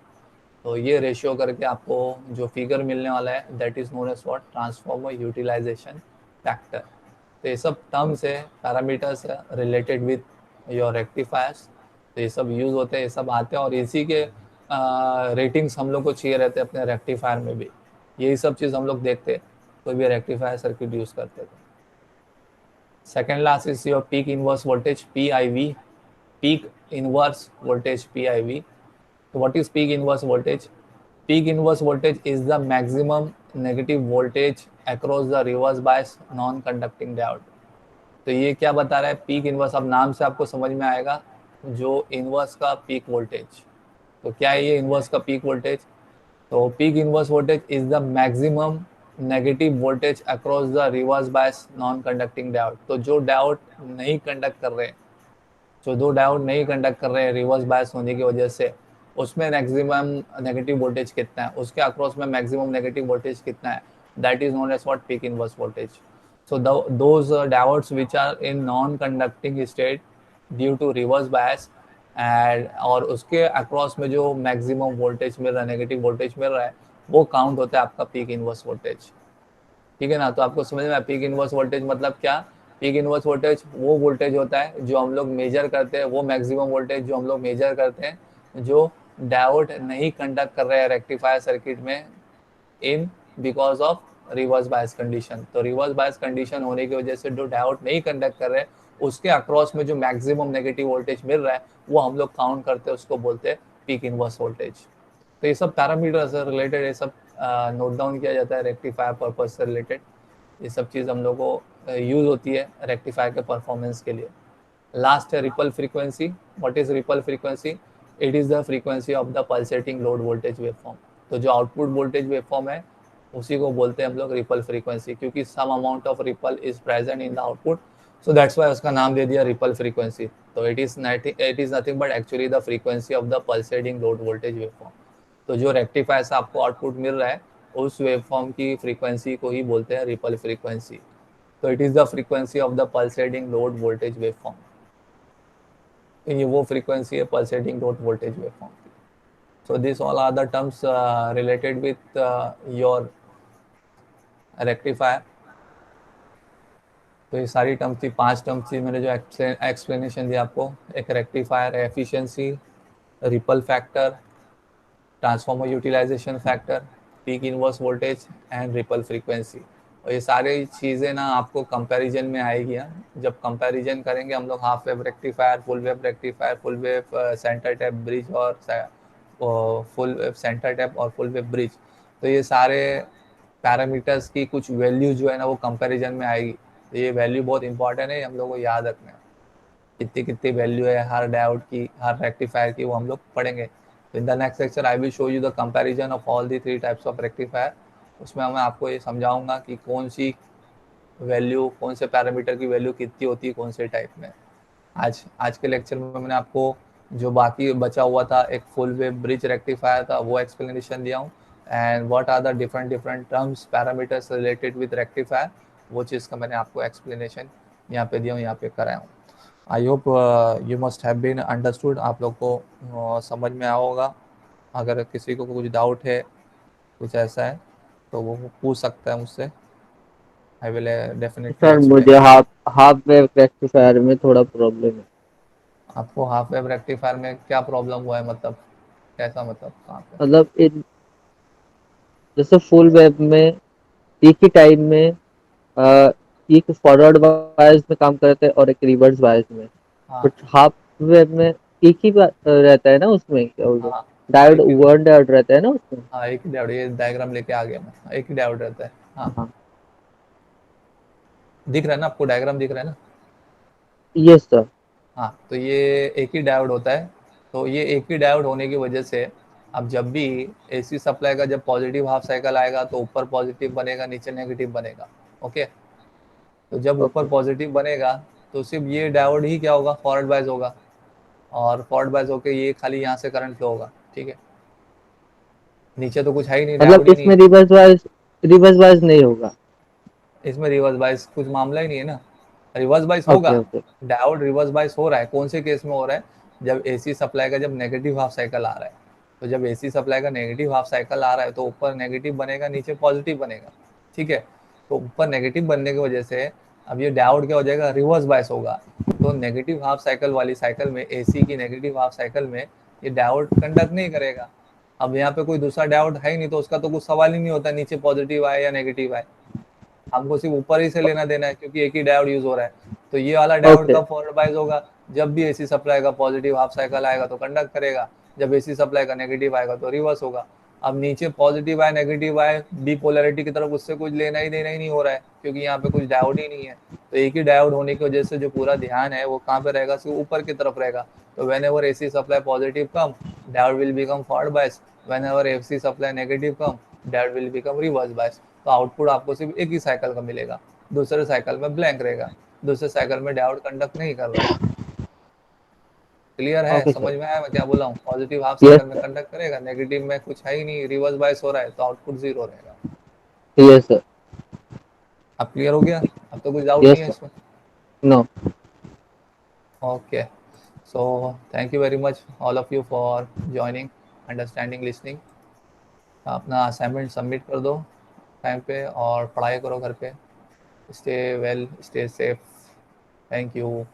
[SPEAKER 1] तो ये ratio करके आपको जो फिगर मिलने वाला है that is known as what, transformer utilization factor. तो ये सब टर्म्स है, पैरामीटर्स है रिलेटेड विथ योर रेक्टिफायर्स। तो ये सब यूज होते हैं, ये सब आते हैं, और इसी के रेटिंग्स हम लोग को चाहिए रहते हैं अपने रेक्टिफायर में भी। यही सब चीज़ हम लोग देखते कोई भी रेक्टिफायर सर्किट यूज करते थे। Second last is your peak inverse voltage PIV, peak inverse voltage PIV। So what is peak inverse voltage? Peak inverse voltage is the maximum negative voltage across the reverse bias non-conducting diode। तो ये क्या बता रहा है peak inverse, अब नाम से आपको समझ में आएगा जो इनवर्स का पीक वोल्टेज। तो क्या है ये इनवर्स का पीक वोल्टेज, तो peak inverse voltage is the maximum negative voltage across the reverse bias non conducting diode. तो जो डायोड नहीं कंडक्ट कर रहे हैं, जो दो डायोड नहीं कंडक्ट कर रहे हैं रिवर्स बायस होने की वजह से, उसमें मैक्सिमम नेगेटिव वोल्टेज कितना है, उसके अक्रॉस में मैक्सिमम नेगेटिव वोल्टेज कितना है, that is known as what, peak inverse voltage. So those diodes which are in non conducting state due to reverse bias and, और उसके अक्रॉस में जो मैक्सिमम वोल्टेज मिल रहा है, नेगेटिव वोल्टेज मिल रहा है, वो काउंट होता है आपका पीक इनवर्स वोल्टेज। ठीक है ना। तो आपको समझ में आया पीक इनवर्स वोल्टेज मतलब क्या, पीक इनवर्स वोल्टेज वो वोल्टेज होता है जो हम लोग मेजर करते हैं, वो मैक्सिमम वोल्टेज जो हम लोग मेजर करते हैं जो डायोड नहीं कंडक्ट कर रहे हैं रेक्टिफायर सर्किट में in because of reverse bias condition. तो रिवर्स बायस कंडीशन होने की वजह से जो डायोड नहीं कंडक्ट कर रहे हैं उसके अक्रॉस में जो मैक्सिमम नेगेटिव वोल्टेज मिल रहा है वो हम लोग काउंट करते हैं, उसको बोलते हैं पीक इनवर्स वोल्टेज। तो ये सब पैरामीटर से रिलेटेड, ये सब नोट डाउन किया जाता है रेक्टिफायर पर्पज से रिलेटेड। ये सब चीज़ हम लोग को यूज़ होती है रेक्टिफायर के परफॉर्मेंस के लिए। लास्ट है ripple frequency. What is ripple frequency? It is the frequency of the pulsating load voltage waveform. तो जो आउटपुट वोल्टेज वेवफॉर्म है उसी को बोलते हैं हम लोग रिपल फ्रीक्वेंसी, क्योंकि some amount of ripple is present in the output, so that's why उसका नाम दे दिया रिपल फ्रीक्वेंसी। तो it is nothing but actually the frequency of the pulsating load voltage waveform. तो जो रेक्टिफायर से आपको आउटपुट मिल रहा है उस वेवफॉर्म की फ्रीक्वेंसी को ही बोलते हैं रिपल फ्रीक्वेंसी। तो it is the frequency of the pulsating load voltage waveform. तो ये वो फ्रीक्वेंसी है पल्सेटिंग लोड वोल्टेज वेवफॉर्म की। So this all are the terms related with your rectifier. तो ये सारी टर्म्स थी, 5 टर्म्स थी मैंने जो एक्सप्लेनेशन दिया आपको। एक रेक्टिफायर है efficiency, ripple factor, transformer utilization factor, peak inverse voltage and ripple frequency. और ये सारी चीज़ें ना आपको कंपैरिजन में आएगी। जब कंपैरिजन करेंगे हम लोग half wave rectifier, full wave rectifier, full wave centre tap bridge और फुल वेव सेंटर टैप और फुल वेव ब्रिज, तो ये सारे पैरामीटर्स की कुछ वैल्यू जो है ना वो कंपैरिजन में आएगी। तो ये वैल्यू बहुत इंपॉर्टेंट है, हम लोग को याद रखना है। कितनी कितनी वैल्यू है हर डायोड की, हर रेक्टिफायर की, वो हम लोग पढ़ेंगे। In the next lecture I will show you the comparison of all the 3 types of rectifier. उसमें मैं आपको ये समझाऊंगा कि कौन सी वैल्यू, कौन से पैरामीटर की वैल्यू कितनी होती है कौन से टाइप में। आज के लेक्चर में मैंने आपको जो बाकी बचा हुआ था, एक फुल वेव ब्रिज रेक्टिफायर था, वो एक्सप्लेनेशन दिया हूँ। And what are the different different terms parameters related with rectifier, वो चीज़ का मैंने आपको एक्सप्लेनेशन यहाँ पे दिया हूँ, यहाँ पे कराया हूँ। I hope you must have been understood, आप लोग को समझ में आया होगा। अगर किसी को कुछ डाउट है, कुछ ऐसा है, तो वो पूछ सकता है मुझसे। I will definitely
[SPEAKER 3] sir
[SPEAKER 1] explain.
[SPEAKER 3] मुझे हाफ हाफ वेव रेक्टिफायर में थोड़ा प्रॉब्लम है।
[SPEAKER 1] आपको हाफ वेव रेक्टिफायर में क्या प्रॉब्लम हुआ है, मतलब कैसा, मतलब कहाँ पे?
[SPEAKER 3] मतलब इन जैसे फुल वेव में एक ही टाइम में एक फॉरवर्ड वाइज में काम करते हैं और एक रिवर्स वाइज में,
[SPEAKER 1] हाँ
[SPEAKER 3] बट हाफ वेव में एक ही रहता है ना उसमें, क्या बोलते हैं,
[SPEAKER 1] हाँ,
[SPEAKER 3] डायोड,
[SPEAKER 1] एक ही,
[SPEAKER 3] वन डायोड रहता है ना उसमें।
[SPEAKER 1] हाँ एक ही डायोड, ये डायग्राम लेके आ गया मैं, एक ही डायोड रहता है। हाँ,
[SPEAKER 3] हाँ,
[SPEAKER 1] दिख रहा है ना आपको, डायग्राम दिख रहा है ना?
[SPEAKER 3] Yes sir.
[SPEAKER 1] हाँ, तो ये एक ही डायोड होता है। तो ये एक ही डायोड होने की वजह से अब जब भी एसी सप्लाई का जब पॉजिटिव हाफ साइकिल आएगा तो ऊपर पॉजिटिव बनेगा, नीचे नेगेटिव बनेगा। ओके, तो जब ऊपर
[SPEAKER 3] ओके
[SPEAKER 1] पॉजिटिव बनेगा तो सिर्फ ये डायोड ही क्या होगा, फॉरवर्ड बाइज होगा, और फॉरवर्ड बाइज होके ये खाली यहाँ से करंट फ्लो होगा। ठीक है, नीचे तो कुछ है ही नहीं,
[SPEAKER 3] मतलब
[SPEAKER 1] डायोड ही नहीं
[SPEAKER 3] इसमें
[SPEAKER 1] है।
[SPEAKER 3] रिवर्स वाइज नहीं होगा।
[SPEAKER 1] इसमें रिवर्स बाइस कुछ मामला ही नहीं है ना। रिवर्स बाइस होगा,
[SPEAKER 3] okay okay
[SPEAKER 1] diode reverse bias हो रहा है, कौन से केस में हो रहा है? जब एसी सप्लाई का जब नेगेटिव हाफ साइकिल आ रहा है। तो जब एसी सप्लाई का नेगेटिव हाफ साइकिल आ रहा है तो ऊपर नेगेटिव बनेगा, नीचे पॉजिटिव बनेगा। ठीक है, तो ऊपर नेगेटिव बनने की वजह से अब ये डायोड क्या हो जाएगा, रिवर्स बाइस होगा। तो नेगेटिव हाफ साइकिल वाली साइकिल में, एसी की नेगेटिव हाफ साइकिल में, ये डायोड कंडक्ट नहीं करेगा। अब यहाँ पे कोई दूसरा डायोड है ही नहीं, तो उसका तो कुछ सवाल ही नहीं होता नीचे पॉजिटिव आए या नेगेटिव आए। हमको सिर्फ ऊपर ही से लेना देना है, क्योंकि एक ही डायोड यूज हो रहा है। तो ये वाला डायोड
[SPEAKER 3] ओके
[SPEAKER 1] कब फॉरवर्ड बाइज होगा? जब भी एसी सप्लाई का पॉजिटिव हाफ साइकिल आएगा तो कंडक्ट करेगा, जब एसी सप्लाई का नेगेटिव आएगा तो रिवर्स होगा। अब नीचे पॉजिटिव आए नेगेटिव आए, बिपोलैरिटी की तरफ उससे कुछ लेना ही देना ही नहीं हो रहा है, क्योंकि यहाँ पे कुछ डायोड ही नहीं है। तो एक ही डायोड होने की वजह से जो पूरा ध्यान है वो कहाँ पे रहेगा, सिर्फ ऊपर की तरफ रहेगा। तो when ever AC supply positive come, diode will become forward बाइस। When ever AC supply negative come, diode will become reverse bias. तो आउटपुट आपको सिर्फ एक ही साइकिल का मिलेगा, दूसरे साइकिल में ब्लैंक रहेगा, दूसरे साइकिल में डायोड कंडक्ट नहीं कर रहा है। क्लियर है,
[SPEAKER 3] ओके
[SPEAKER 1] समझ
[SPEAKER 3] सर।
[SPEAKER 1] में आया मैं क्या बोला हूँ? पॉजिटिव हाफ
[SPEAKER 3] यस
[SPEAKER 1] साइकिल में
[SPEAKER 3] सर।
[SPEAKER 1] कंडक्ट करेगा, नेगेटिव में कुछ है ही नहीं, रिवर्स बाइस हो रहा है, तो आउटपुट जीरो रहेगा।
[SPEAKER 3] Yes sir.
[SPEAKER 1] अब क्लियर हो गया? अब तो कुछ डाउट नहीं
[SPEAKER 3] यस
[SPEAKER 1] है
[SPEAKER 3] सर।
[SPEAKER 1] इसमें?
[SPEAKER 3] No.
[SPEAKER 1] Okay, so thank you very much all of you for joining, understanding, listening. अपना असाइनमेंट सबमिट कर दो टाइम पे और पढ़ाई करो घर पे। Stay well, stay safe. Thank you.